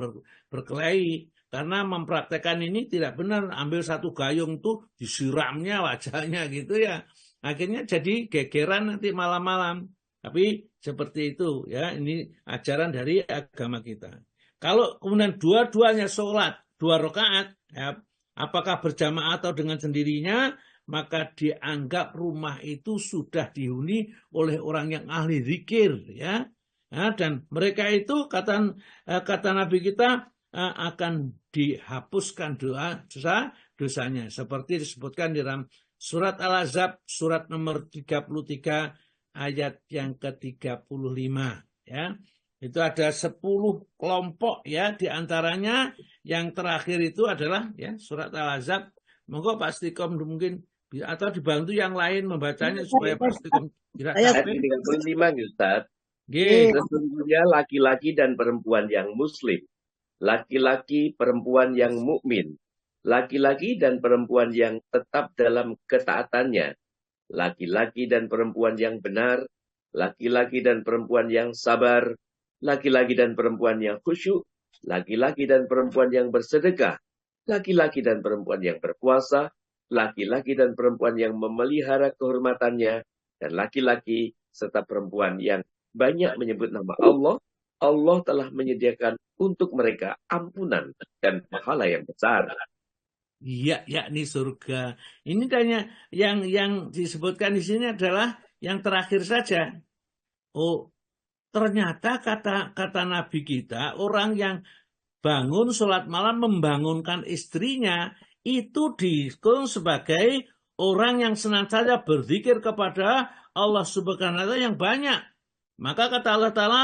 berkelahi. Karena mempraktekkan ini tidak benar, ambil satu gayung tuh disiramnya wajahnya gitu ya. Akhirnya jadi gegeran nanti malam-malam. Tapi seperti itu ya, ini ajaran dari agama kita. Kalau kemudian dua-duanya sholat 2 rakaat, ya, apakah berjamaah atau dengan sendirinya, maka dianggap rumah itu sudah dihuni oleh orang yang ahli zikir, ya. Dan mereka itu kata Nabi kita akan dihapuskan dosanya, seperti disebutkan di dalam surat Al-Ahzab surat nomor 33 ayat yang ke-35, ya. Itu ada 10 kelompok ya, diantaranya yang terakhir itu adalah ya surat Al-Ahzab. Monggo Pak Stikom mungkin atau dibantu yang lain membacanya supaya Pak Stikom tidak ayat capek. 35 Ustaz. Nggih. Sesungguhnya laki-laki dan perempuan yang muslim, laki-laki perempuan yang mukmin, laki-laki dan perempuan yang tetap dalam ketaatannya, laki-laki dan perempuan yang benar, laki-laki dan perempuan yang sabar, laki-laki dan perempuan yang khusyuk, laki-laki dan perempuan yang bersedekah, laki-laki dan perempuan yang berpuasa, laki-laki dan perempuan yang memelihara kehormatannya, dan laki-laki serta perempuan yang banyak menyebut nama Allah. Allah telah menyediakan untuk mereka ampunan dan pahala yang besar. Iya, yakni surga. Ini tanya yang disebutkan di sini adalah yang terakhir saja. Oh, ternyata kata Nabi kita, orang yang bangun sholat malam membangunkan istrinya, itu dihitung sebagai orang yang senantiasa berzikir kepada Allah Subhanahu wa Ta'ala yang banyak. Maka kata Allah Ta'ala,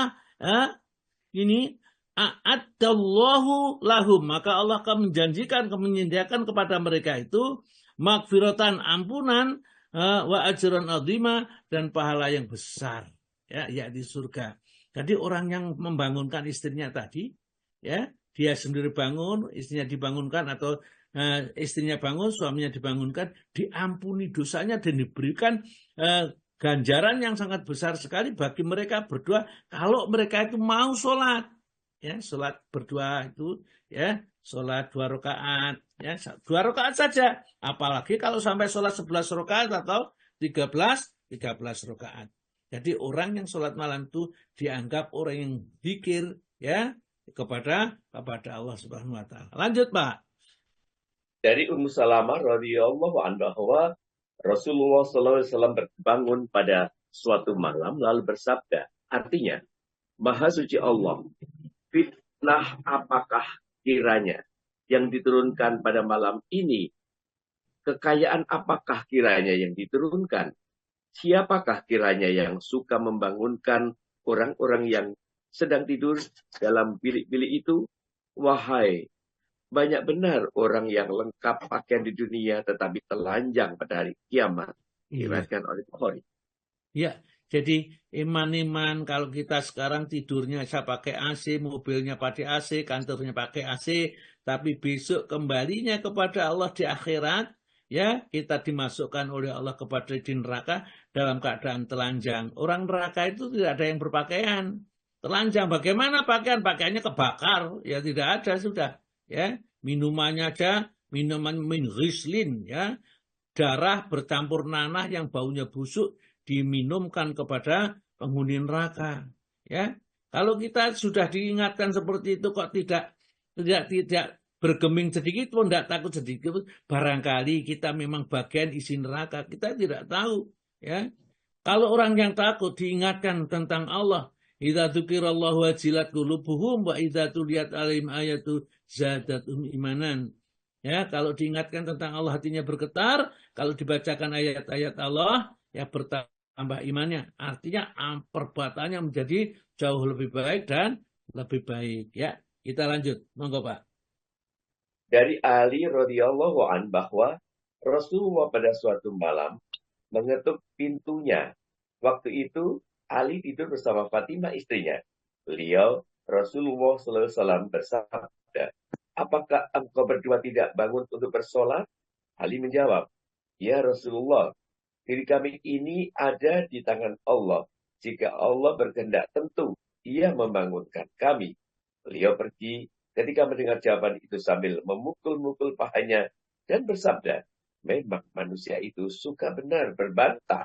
ini a'addallahu lahum, maka Allah akan menjanjikan, menyediakan kepada mereka itu magfiratan, ampunan, wa ajran azima, dan pahala yang besar, ya di surga. Jadi orang yang membangunkan istrinya tadi, ya dia sendiri bangun, istrinya dibangunkan, atau istrinya bangun, suaminya dibangunkan, diampuni dosanya dan diberikan ganjaran yang sangat besar sekali bagi mereka berdua kalau mereka itu mau sholat, ya sholat berdua itu, ya sholat 2 rakaat, ya 2 rakaat saja, apalagi kalau sampai sholat 11 rakaat atau 13 rakaat. Jadi orang yang sholat malam itu dianggap orang yang zikir ya kepada Allah Subhanahu wa Ta'ala. Lanjut, Pak. Dari Ummu Salamah radhiyallahu anha bahwa Rasulullah SAW berbangun pada suatu malam lalu bersabda, artinya, Maha Suci Allah, fitnah apakah kiranya yang diturunkan pada malam ini? Kekayaan apakah kiranya yang diturunkan? Siapakah kiranya yang suka membangunkan orang-orang yang sedang tidur dalam bilik-bilik itu? Wahai, banyak benar orang yang lengkap pakaian di dunia tetapi telanjang pada hari kiamat. Diriwayatkan oleh Bukhari. Ya, Jadi iman-iman kalau kita sekarang tidurnya saya pakai AC, mobilnya pakai AC, kantornya pakai AC, tapi besok kembalinya kepada Allah di akhirat, ya kita dimasukkan oleh Allah kepada di neraka dalam keadaan telanjang. Orang neraka itu tidak ada yang berpakaian. Telanjang, bagaimana pakaian? Pakaiannya kebakar, ya tidak ada sudah. Ya, minumannya aja minuman min ghislin, ya, darah bercampur nanah yang baunya busuk diminumkan kepada penghuni neraka. Ya, kalau kita sudah diingatkan seperti itu kok tidak bergeming sedikit pun, tidak takut sedikit pun, barangkali kita memang bagian isi neraka, kita tidak tahu. Ya, kalau orang yang takut diingatkan tentang Allah, idza dzukirallahu wajilat qulubuhum wa idza tuliyat alaihim ayatu zadatum imanan. Ya, kalau diingatkan tentang Allah hatinya bergetar, kalau dibacakan ayat-ayat Allah ya bertambah imannya. Artinya perbuatannya menjadi jauh lebih baik dan lebih baik. Ya, kita lanjut. Monggo, Pak. Dari Ali radhiyallahu an bahwa Rasulullah pada suatu malam mengetuk pintunya. Waktu itu Ali tidur bersama Fatimah istrinya. Beliau Rasulullah SAW bersabda, apakah engkau berdua tidak bangun untuk bersolat? Ali menjawab, ya Rasulullah, diri kami ini ada di tangan Allah. Jika Allah berkehendak tentu ia membangunkan kami. Beliau pergi ketika mendengar jawaban itu sambil memukul-mukul pahanya dan bersabda, memang manusia itu suka benar berbantah.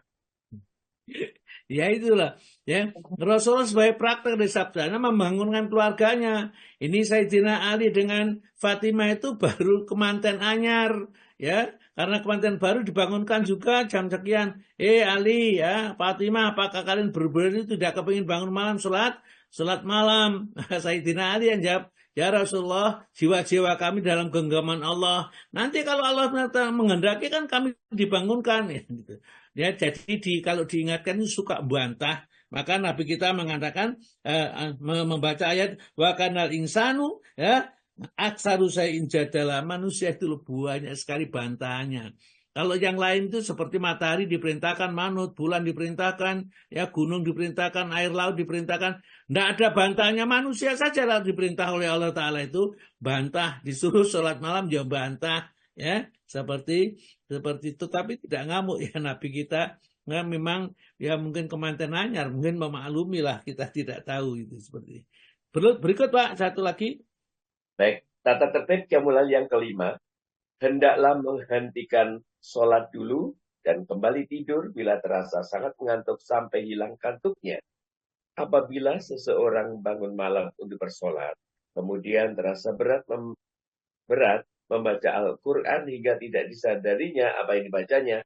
Ya itulah, ya Rasulullah sebagai praktek dari sabdanya membangunkan keluarganya. Ini Sayyidina Ali dengan Fatimah itu baru kemanten anyar, ya karena kemanten baru dibangunkan juga jam sekian. Ali, ya Fatimah, apakah kalian berdua itu tidak kepingin bangun malam sholat malam? Sayyidina Ali yang jawab, ya Rasulullah, jiwa-jiwa kami dalam genggaman Allah. Nanti kalau Allah menghendaki kan kami dibangunkan, ya gitu. Ya, jadi kalau diingatkan itu suka bantah. Maka Nabi kita mengatakan membaca ayat wa kanal insanu ya aksaru sayin jadala, manusia itu banyak sekali bantahannya. Kalau yang lain itu seperti matahari diperintahkan manut, bulan diperintahkan, ya gunung diperintahkan, air laut diperintahkan. Tidak ada bantahannya, manusia saja lah diperintah oleh Allah Ta'ala itu bantah, disuruh sholat malam dia bantah. Ya, seperti itu, tapi tidak ngamuk ya Nabi kita. Nah, memang ya mungkin kemanten anyar, mungkin memaklumi lah, kita tidak tahu itu seperti. Berikut Pak, satu lagi. Baik, tata tertib qiyamul yang kelima, hendaklah menghentikan sholat dulu dan kembali tidur bila terasa sangat mengantuk sampai hilang kantuknya. Apabila seseorang bangun malam untuk bersolat, kemudian terasa berat membaca Al-Quran hingga tidak disadarinya apa yang dibacanya,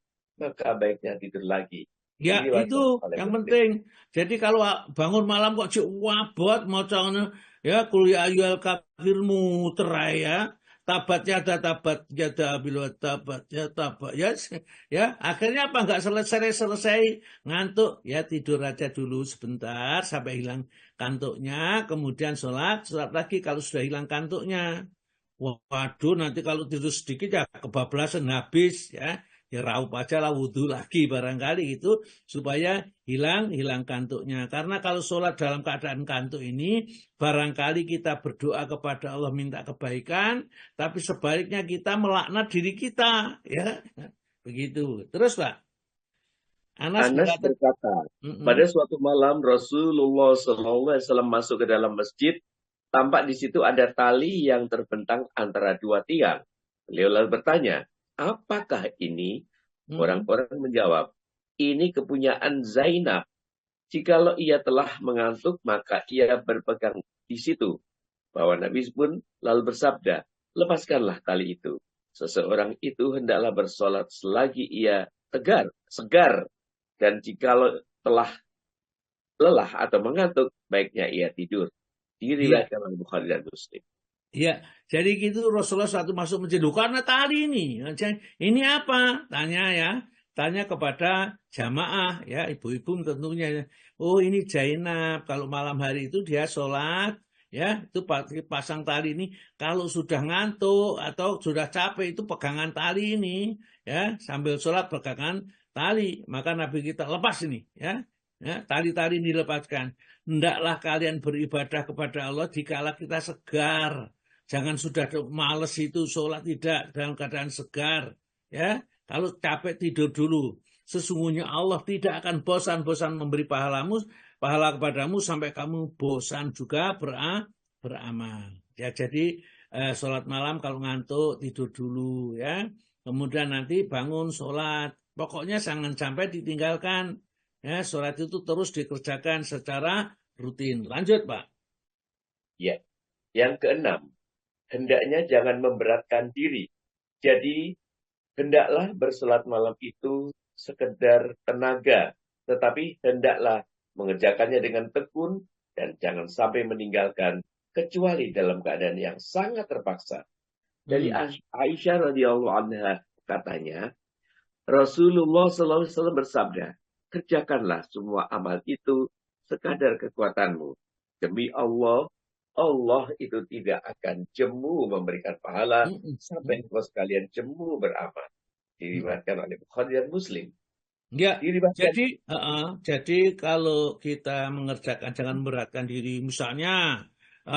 maka baiknya tidur lagi. Ya, itu yang penting. Jadi kalau bangun malam kok wabot macamnya ya kuliah ayyuhal kafir muter ya. Tabatnya ada tabat, jada bila tabat, ya tabat. Ya, akhirnya apa enggak selesai ngantuk, ya tidur aja dulu sebentar sampai hilang kantuknya, kemudian sholat lagi kalau sudah hilang kantuknya. Waduh, nanti kalau tidur sedikit ya kebablasan habis ya. Ya raup aja lah, wudhu lagi barangkali itu supaya hilang kantuknya. Karena kalau sholat dalam keadaan kantuk ini barangkali kita berdoa kepada Allah minta kebaikan, tapi sebaliknya kita melaknat diri kita, ya begitu. Terus Pak. Anas berkata, pada suatu malam Rasulullah SAW masuk ke dalam masjid. Tampak di situ ada tali yang terbentang antara dua tiang. Beliau lalu bertanya, apakah ini? Orang-orang menjawab, ini kepunyaan Zainab. Jikalau ia telah mengantuk, maka ia berpegang di situ. Bahwa Nabi pun lalu bersabda, lepaskanlah tali itu. Seseorang itu hendaklah bersolat selagi ia segar. Dan jikalau telah lelah atau mengantuk, baiknya ia tidur. Diriwayatkan oleh Bukhari dan Muslim. Ya, jadi gitu Rasulullah satu masuk masjid. Karena tali ini apa? Tanya kepada jamaah, ya ibu-ibu tentunya. Oh ini Zainab, kalau malam hari itu dia sholat, ya itu pasang tali ini. Kalau sudah ngantuk atau sudah capek itu pegangan tali ini, ya sambil sholat pegangan tali. Maka Nabi kita lepas ini, ya Ya, tali-tali dilepaskan. Hendaklah kalian beribadah kepada Allah dikala kita segar. Jangan sudah males itu sholat, tidak, dalam keadaan segar. Ya, kalau capek tidur dulu. Sesungguhnya Allah tidak akan bosan-bosan memberi pahala kepadamu sampai kamu bosan juga beramal. Ya, jadi sholat malam kalau ngantuk tidur dulu ya. Kemudian nanti bangun sholat. Pokoknya jangan sampai ditinggalkan. Ya, sholat itu terus dikerjakan secara rutin. Lanjut, Pak. Ya. Yang keenam, hendaknya jangan memberatkan diri. Jadi, hendaklah bersolat malam itu sekedar tenaga, tetapi hendaklah mengerjakannya dengan tekun dan jangan sampai meninggalkan kecuali dalam keadaan yang sangat terpaksa. Dari Aisyah radhiyallahu anha katanya, Rasulullah SAW bersabda, kerjakanlah semua amal itu sekadar kekuatanmu. Demi Allah, Allah itu tidak akan jemu memberikan pahala sampai engkau sekalian jemu beramal. Diriwayatkan oleh Bukhari dan Muslim. Ya, jadi kalau kita mengerjakan jangan memberatkan diri. Misalnya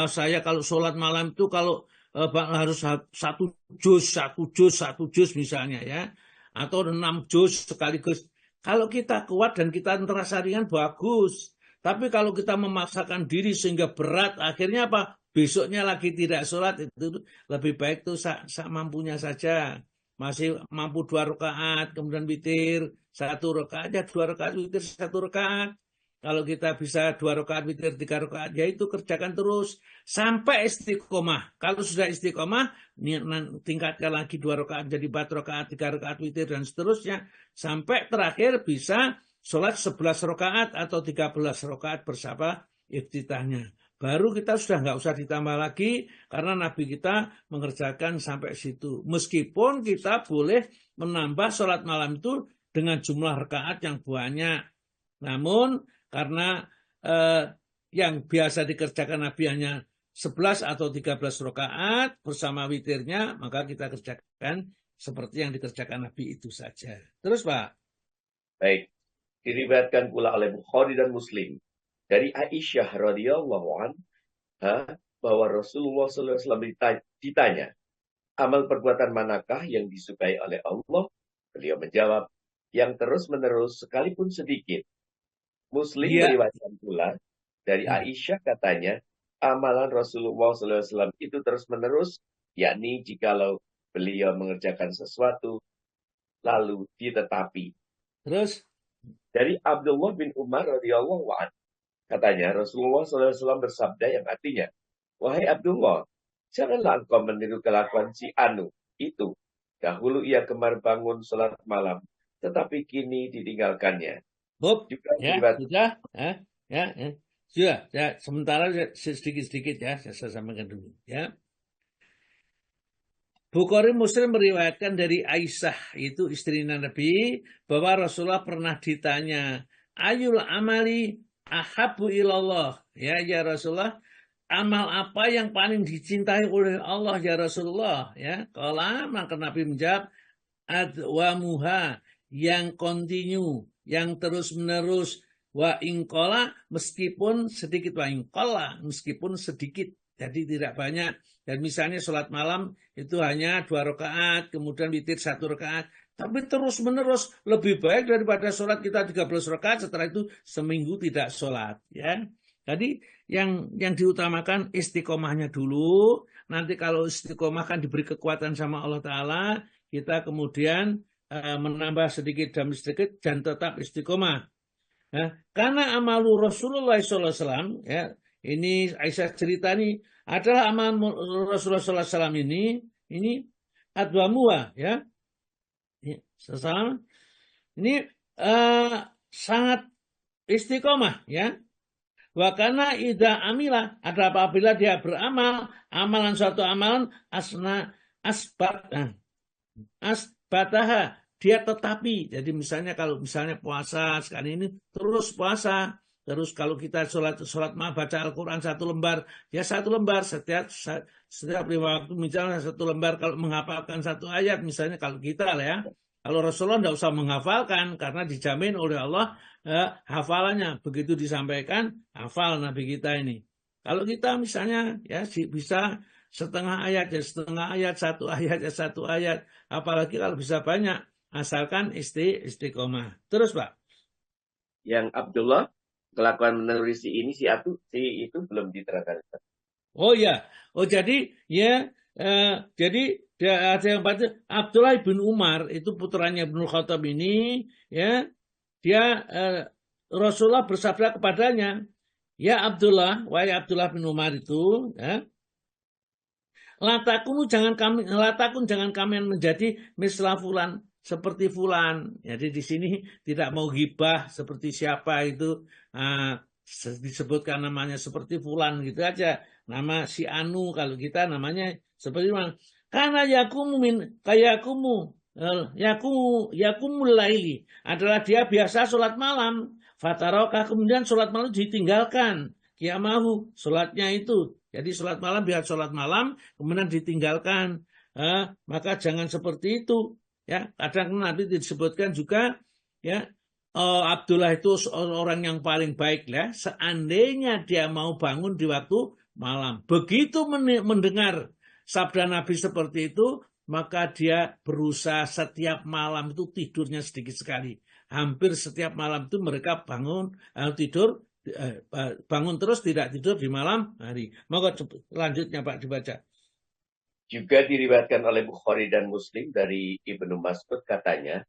saya kalau sholat malam itu kalau harus satu juz misalnya ya, atau 6 juz sekaligus. Kalau kita kuat dan kita terasa ringan bagus. Tapi kalau kita memaksakan diri sehingga berat, akhirnya apa? Besoknya lagi tidak sholat, itu lebih baik tuh mampunya saja. Masih mampu 2 rakaat, kemudian witir 1 rakaat, ya 2 rakaat witir 1 rakaat. Kalau kita bisa 2 rakaat witir 3 rakaat, ya itu kerjakan terus sampai istiqomah. Kalau sudah istiqomah, tingkatkan lagi 2 rakaat jadi 4 rakaat, 3 rakaat witir dan seterusnya sampai terakhir bisa sholat 11 rakaat atau 13 rakaat bersama iftitahnya. Baru kita sudah nggak usah ditambah lagi karena Nabi kita mengerjakan sampai situ. Meskipun kita boleh menambah sholat malam itu dengan jumlah rakaat yang banyak. Namun karena yang biasa dikerjakan Nabi hanya 11 atau 13 rakaat bersama witirnya, maka kita kerjakan seperti yang dikerjakan Nabi itu saja. Terus Pak. Baik. Diriwayatkan pula oleh Bukhari dan Muslim dari Aisyah radhiyallahu anha bahwa Rasulullah SAW ditanya, amal perbuatan manakah yang disukai oleh Allah? Beliau menjawab, yang terus-menerus sekalipun sedikit. Muslim meriwayatkan pula dari Aisyah katanya, amalan Rasulullah SAW itu terus-menerus, yakni jikalau beliau mengerjakan sesuatu lalu ditetapi. Terus? Dari Abdullah bin Umar radhiyallahu anhu katanya Rasulullah SAW bersabda yang artinya, wahai Abdullah, janganlah engkau meniru kelakuan si Anu itu. Dahulu ia gemar bangun sholat malam, tetapi kini ditinggalkannya. Sudah, ya, sementara sedikit-sedikit ya, saya sampaikan dulu ya. Bukhari Muslim meriwayatkan dari Aisyah, itu istri Nabi, bahwa Rasulullah pernah ditanya, ayul amali ahabbu ilallah. Ya Rasulullah, amal apa yang paling dicintai oleh Allah ya Rasulullah? Ya, kalau maka Nabi menjawab, adwamuha, yang kontinu, yang terus-menerus, wa ingkola, meskipun sedikit, wa ingkola, meskipun sedikit. Jadi tidak banyak. Dan misalnya sholat malam itu hanya 2 rakaat, kemudian witir 1 rakaat. Tapi terus-menerus lebih baik daripada sholat kita 13 rakaat, setelah itu seminggu tidak sholat. Ya. Jadi yang diutamakan istiqomahnya dulu. Nanti kalau istiqomah kan diberi kekuatan sama Allah Ta'ala, kita kemudian menambah sedikit demi sedikit dan tetap istiqomah. Nah, karena amalu Rasulullah SAW, ya, ini Aisyah cerita nih, adalah amal Rasulullah SAW ini adwamua ya. Ini sangat istiqomah ya. Wa kana idza amila, ada apabila dia beramal amalan suatu amalan asbataha, dia tetapi. Jadi misalnya kalau misalnya puasa sekali ini terus puasa. Terus kalau kita sholat baca Al-Quran 1 lembar, ya 1 lembar setiap 5 waktu, misalnya 1 lembar. Kalau menghafalkan 1 ayat, misalnya kalau kita lah ya, Kalau Rasulullah tidak usah menghafalkan karena dijamin oleh Allah hafalannya. Begitu disampaikan, hafal Nabi kita ini. Kalau kita misalnya ya bisa setengah ayat ya setengah ayat, satu ayat ya satu ayat. Apalagi kalau bisa banyak, asalkan istiqomah. Terus Pak. Yang Abdullah, kelakuan menerusi ini si itu belum diterangkan. Oh ya, jadi ya, jadi ada yang baca Abdullah bin Umar itu putranya Ibnu Khattab ini, ya dia Rasulullah bersabda kepadanya, ya Abdullah, wahai Abdullah bin Umar itu, ya, latakun jangan kalian menjadi misla fulan seperti fulan. Jadi di sini tidak mau ghibah seperti siapa itu disebutkan namanya seperti fulan gitu aja. Nama si Anu kalau kita namanya seperti mana? Karena yakumul laili adalah dia biasa sholat malam. Fatarokah kemudian sholat malam ditinggalkan. Kiamahu sholatnya itu. Jadi sholat malam biar sholat malam kemudian ditinggalkan. Maka jangan seperti itu. Ya, kadang nanti disebutkan juga ya Abdullah itu orang yang paling baik ya. Seandainya dia mau bangun di waktu malam, begitu mendengar sabda Nabi seperti itu, maka dia berusaha setiap malam itu tidurnya sedikit sekali. Hampir setiap malam itu mereka bangun terus tidak tidur di malam hari. Maka lanjutnya Pak dibaca. Juga diriwayatkan oleh Bukhari dan Muslim dari Ibnu Mas'ud katanya,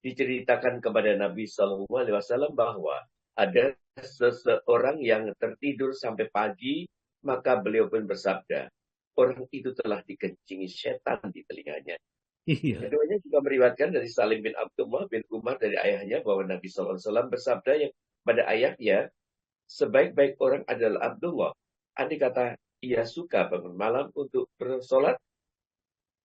diceritakan kepada Nabi SAW bahwa ada seseorang yang tertidur sampai pagi, maka beliau pun bersabda, orang itu telah dikencingi setan di telinganya. Iya. Keduanya juga meriwayatkan dari Salim bin Abdullah bin Umar dari ayahnya bahwa Nabi SAW bersabda yang pada ayahnya, sebaik-baik orang adalah Abdullah. Andai kata ia suka bangun malam untuk bersolat,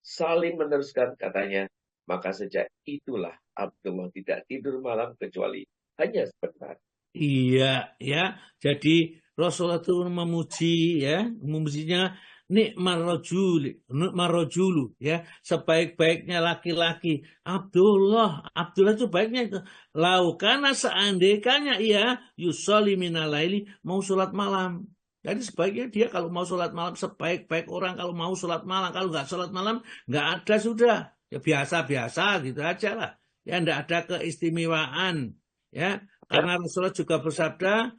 Salim meneruskan katanya, maka sejak itulah Abdullah tidak tidur malam kecuali hanya sebentar. Iya, ya. Jadi Rasulullah itu memujinya nikmar rajulu, ya, sebaik-baiknya laki-laki. Abdullah itu baiknya itu. Laukana seandainya ia yusolli minalaili mau sholat malam. Jadi sebaiknya dia kalau mau sholat malam sebaik-baik orang kalau mau sholat malam. Kalau nggak sholat malam nggak ada sudah. Ya biasa-biasa gitu aja lah. Ya nggak ada keistimewaan. Ya karena Rasulullah juga bersabda,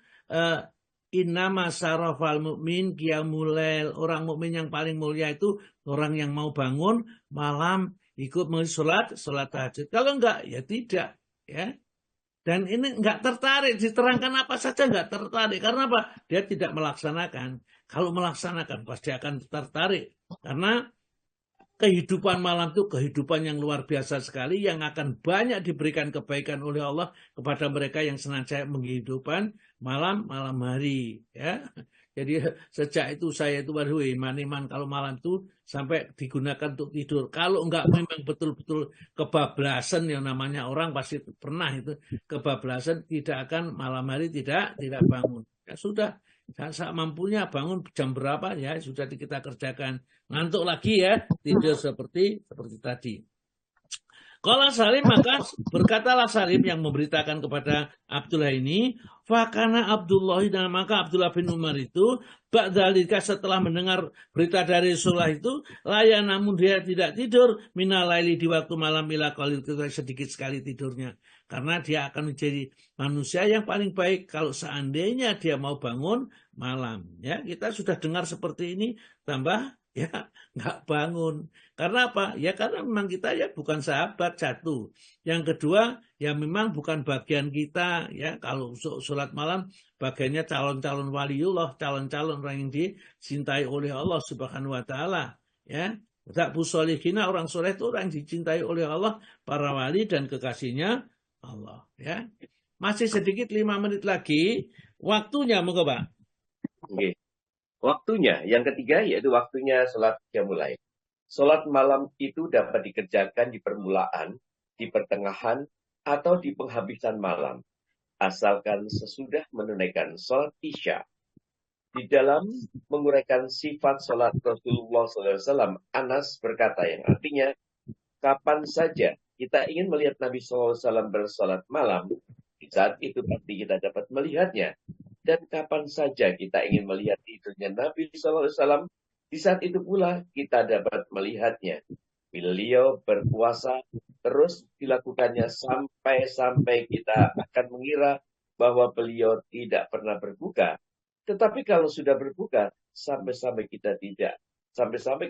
innama sarafal mu'min qiyamul lail. Orang mukmin yang paling mulia itu orang yang mau bangun malam ikut sholat tahajud. Kalau enggak ya tidak, ya. Dan ini enggak tertarik diterangkan apa saja enggak tertarik karena apa? Dia tidak melaksanakan. Kalau melaksanakan pasti akan tertarik karena kehidupan malam itu kehidupan yang luar biasa sekali yang akan banyak diberikan kebaikan oleh Allah kepada mereka yang senantiasa menghidupkan malam hari, ya. Jadi sejak itu saya itu baru iman kalau malam itu sampai digunakan untuk tidur. Kalau enggak memang betul-betul kebablasan yang namanya orang pasti pernah itu kebablasan tidak akan malam hari tidak bangun. Ya sudah saat mampunya bangun jam berapa ya sudah kita kerjakan. Ngantuk lagi ya tidur seperti tadi. Kalau Salim maka berkatalah Salim yang memberitakan kepada Abdullah ini, fakana Abdullah dan maka Abdullah bin Umar itu ba'dalika setelah mendengar berita dari Rasulullah itu layan namun dia tidak tidur minalaili di waktu malam ila qalil sedikit sekali tidurnya karena dia akan menjadi manusia yang paling baik kalau seandainya dia mau bangun malam. Ya kita sudah dengar seperti ini tambah ya nggak bangun. Karena apa? Ya karena memang kita ya bukan sahabat satu. Yang kedua ya memang bukan bagian kita ya kalau sholat malam bagiannya calon-calon waliullah, calon-calon orang yang dicintai oleh Allah Subhanahu wa taala ya. Zakbu sholihina orang soleh itu orang yang dicintai oleh Allah, para wali dan kekasihnya Allah ya. Masih sedikit 5 menit lagi waktunya moga Pak. Oke. Waktunya, yang ketiga yaitu waktunya sholat qiyamul lail. Sholat malam itu dapat dikerjakan di permulaan, di pertengahan, atau di penghabisan malam. Asalkan sesudah menunaikan sholat isya. Di dalam menguraikan sifat sholat Rasulullah SAW, Anas berkata yang artinya, kapan saja kita ingin melihat Nabi SAW bersolat malam, di saat itu pasti kita dapat melihatnya. Dan kapan saja kita ingin melihat itunya Nabi SAW, di saat itu pula kita dapat melihatnya. Beliau berpuasa terus dilakukannya sampai kita akan mengira bahwa beliau tidak pernah berbuka. Tetapi kalau sudah berbuka, sampai-sampai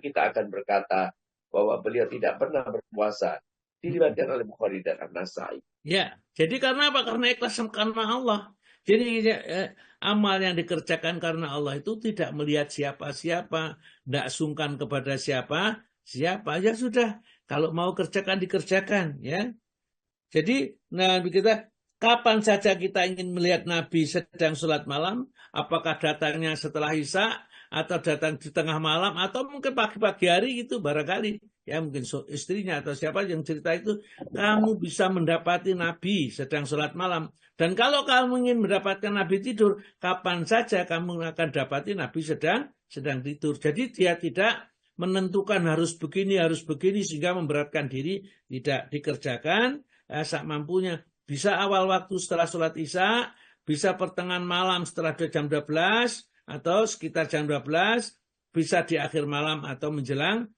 kita akan berkata bahwa beliau tidak pernah berpuasa. Diriwayatkan oleh Bukhari dan An-Nasai. Ya, jadi karena apa? Karena ikhlas karena Allah. Jadi amal yang dikerjakan karena Allah itu tidak melihat siapa-siapa, tidak sungkan kepada siapa. Ya sudah. Kalau mau kerjakan dikerjakan, ya. Jadi, kita kapan saja kita ingin melihat Nabi sedang sholat malam, apakah datangnya setelah Isya atau datang di tengah malam atau mungkin pagi-pagi hari itu barangkali. Ya mungkin istrinya atau siapa yang cerita itu, kamu bisa mendapati Nabi sedang sholat malam. Dan kalau kamu ingin mendapatkan Nabi tidur, kapan saja kamu akan dapati Nabi sedang tidur. Jadi dia tidak menentukan harus begini sehingga memberatkan diri, tidak dikerjakan sak mampunya. Bisa awal waktu setelah sholat Isya, bisa pertengahan malam setelah jam 12 atau sekitar jam 12, bisa di akhir malam atau menjelang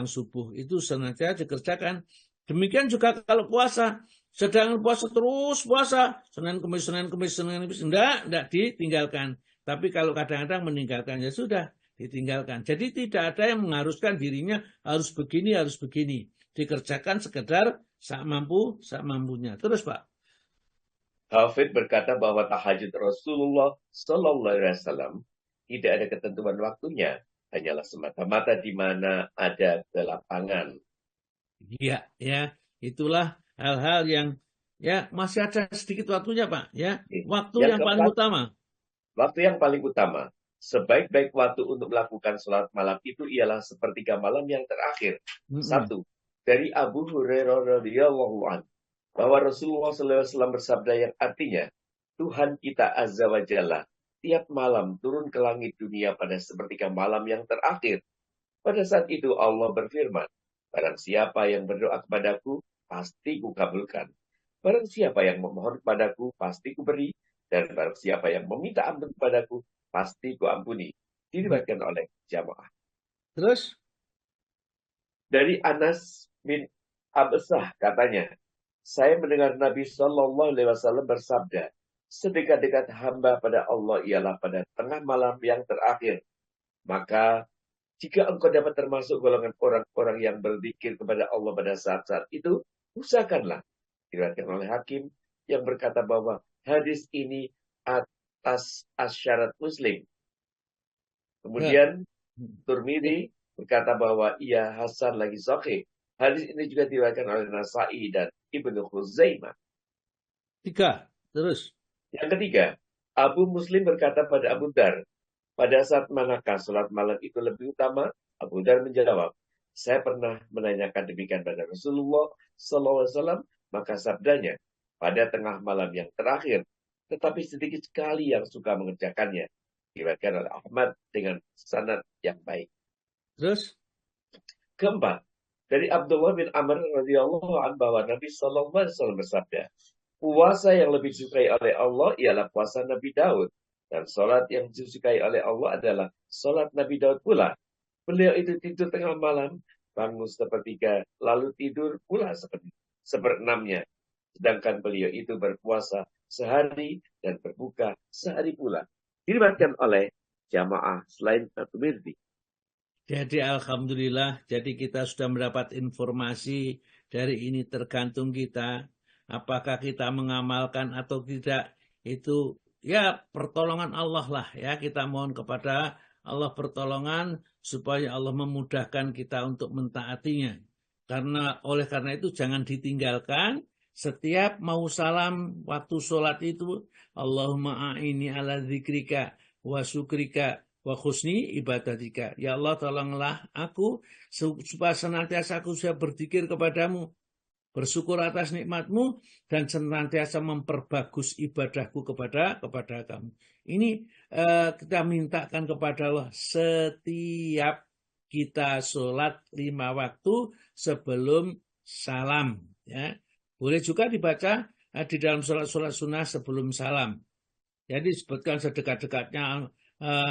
subuh. Itu sengaja dikerjakan. Demikian juga kalau puasa. Sedang puasa terus puasa. Senin Kemis, tidak ditinggalkan. Tapi kalau kadang-kadang meninggalkan, ya sudah ditinggalkan. Jadi tidak ada yang mengharuskan dirinya harus begini. Dikerjakan sekedar sak mampunya. Terus Pak. Hafid berkata bahwa tahajud Rasulullah Sallallahu Alaihi Wasallam tidak ada ketentuan waktunya, hanyalah semata-mata di mana ada kelapangan. Iya, ya, itulah hal-hal yang ya masih ada sedikit waktunya Pak. Ya, waktu yang paling utama. Waktu yang paling utama. Sebaik-baik waktu untuk melakukan sholat malam itu ialah sepertiga malam yang terakhir. Satu, dari Abu Hurairah radhiyallahu anhu, bahwa Rasulullah SAW bersabda yang artinya, Tuhan kita Azza wa Jalla tiap malam turun ke langit dunia pada sepertiga malam yang terakhir. Pada saat itu Allah berfirman, barang siapa yang berdoa kepadaku, pasti kukabulkan. Barang siapa yang memohon kepadaku, pasti kuberi. Dan barang siapa yang meminta ampun kepadaku, pasti kuampuni. Diriwayatkan oleh jamaah. Terus? Dari Anas bin Absah katanya, saya mendengar Nabi Shallallahu Alaihi Wasallam bersabda, sedekat-dekat hamba pada Allah ialah pada tengah malam yang terakhir. Maka jika engkau dapat termasuk golongan orang-orang yang berzikir kepada Allah pada saat-saat itu, usahakanlah. Diriwayatkan oleh Hakim yang berkata bahwa hadis ini atas syarat Muslim. Kemudian Turmidi berkata bahwa ia hasan lagi sahih. Hadis ini juga diriwayatkan oleh Nasai dan Ibnu Khuzaimah. 3. Terus. Yang ketiga, Abu Muslim berkata pada Abu Dar, pada saat manakah sholat malam itu lebih utama? Abu Dar menjawab, saya pernah menanyakan demikian pada Rasulullah SAW, maka sabdanya, pada tengah malam yang terakhir, tetapi sedikit sekali yang suka mengerjakannya. Diriwayatkan oleh Ahmad dengan sanad yang baik. Terus? Keempat, dari Abdullah bin Amr radhiyallahu anhu bahwa Nabi SAW bersabda, puasa yang lebih disukai oleh Allah ialah puasa Nabi Daud. Dan sholat yang disukai oleh Allah adalah sholat Nabi Daud pula. Beliau itu tidur tengah malam, bangun sepertiga, lalu tidur pula seperenamnya. Sedangkan beliau itu berpuasa sehari dan berbuka sehari pula. Diriwayatkan oleh jamaah selain At-Tirmidzi. Jadi alhamdulillah, jadi kita sudah mendapat informasi dari ini tergantung kita. Apakah kita mengamalkan atau tidak, itu ya pertolongan Allah lah ya. Kita mohon kepada Allah pertolongan supaya Allah memudahkan kita untuk mentaatinya. Oleh karena itu jangan ditinggalkan. Setiap mau salam waktu sholat itu, Allahumma a'ini ala dzikrika wa syukrika wa khusni ibadatika. Ya Allah, tolonglah aku supaya senantiasa aku bisa berzikir kepadamu, bersyukur atas nikmatmu, dan senantiasa memperbagus ibadahku kepada kamu. Ini kita mintakan kepada Allah setiap kita sholat 5 waktu sebelum salam. Ya, boleh juga dibaca di dalam sholat-sholat sunnah sebelum salam. Jadi disebutkan sedekat-dekatnya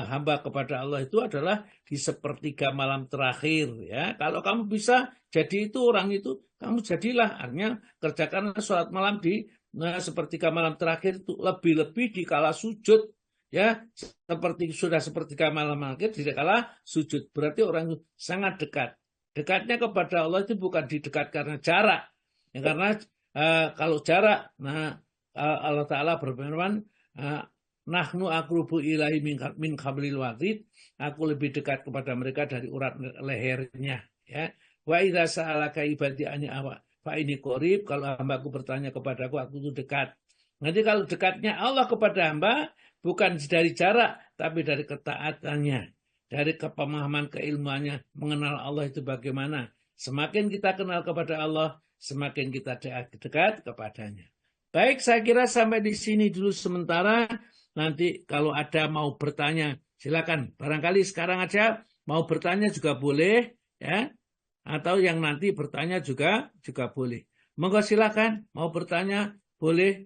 hamba kepada Allah itu adalah di sepertiga malam terakhir. Ya, kalau kamu bisa jadi itu orang itu, kamu jadilah. Artinya kerjakanlah sholat malam di sepertiga malam terakhir itu, lebih-lebih di kala sujud. Ya, sudah sepertiga malam terakhir di kala sujud. Berarti orang itu sangat dekat. Dekatnya kepada Allah itu bukan didekat karena jarak. Ya, karena kalau jarak, Allah Ta'ala berfirman, nahnu aqrubu ilaihi min hablil warid, aku lebih dekat kepada mereka dari urat lehernya. Ya, wa idza sa'alaka ibadi anni fa ini qarib, kalau hambaku bertanya kepadaku, aku itu dekat. Nanti kalau dekatnya Allah kepada hamba bukan dari jarak, tapi dari ketaatannya, dari kepemahaman keilmuannya, mengenal Allah itu bagaimana. Semakin kita kenal kepada Allah, semakin kita dekat kepadanya. Baik, saya kira sampai di sini dulu sementara. Nanti kalau ada mau bertanya, silakan. Barangkali sekarang aja mau bertanya juga boleh, ya. Atau yang nanti bertanya juga boleh. Monggo silakan, mau bertanya boleh.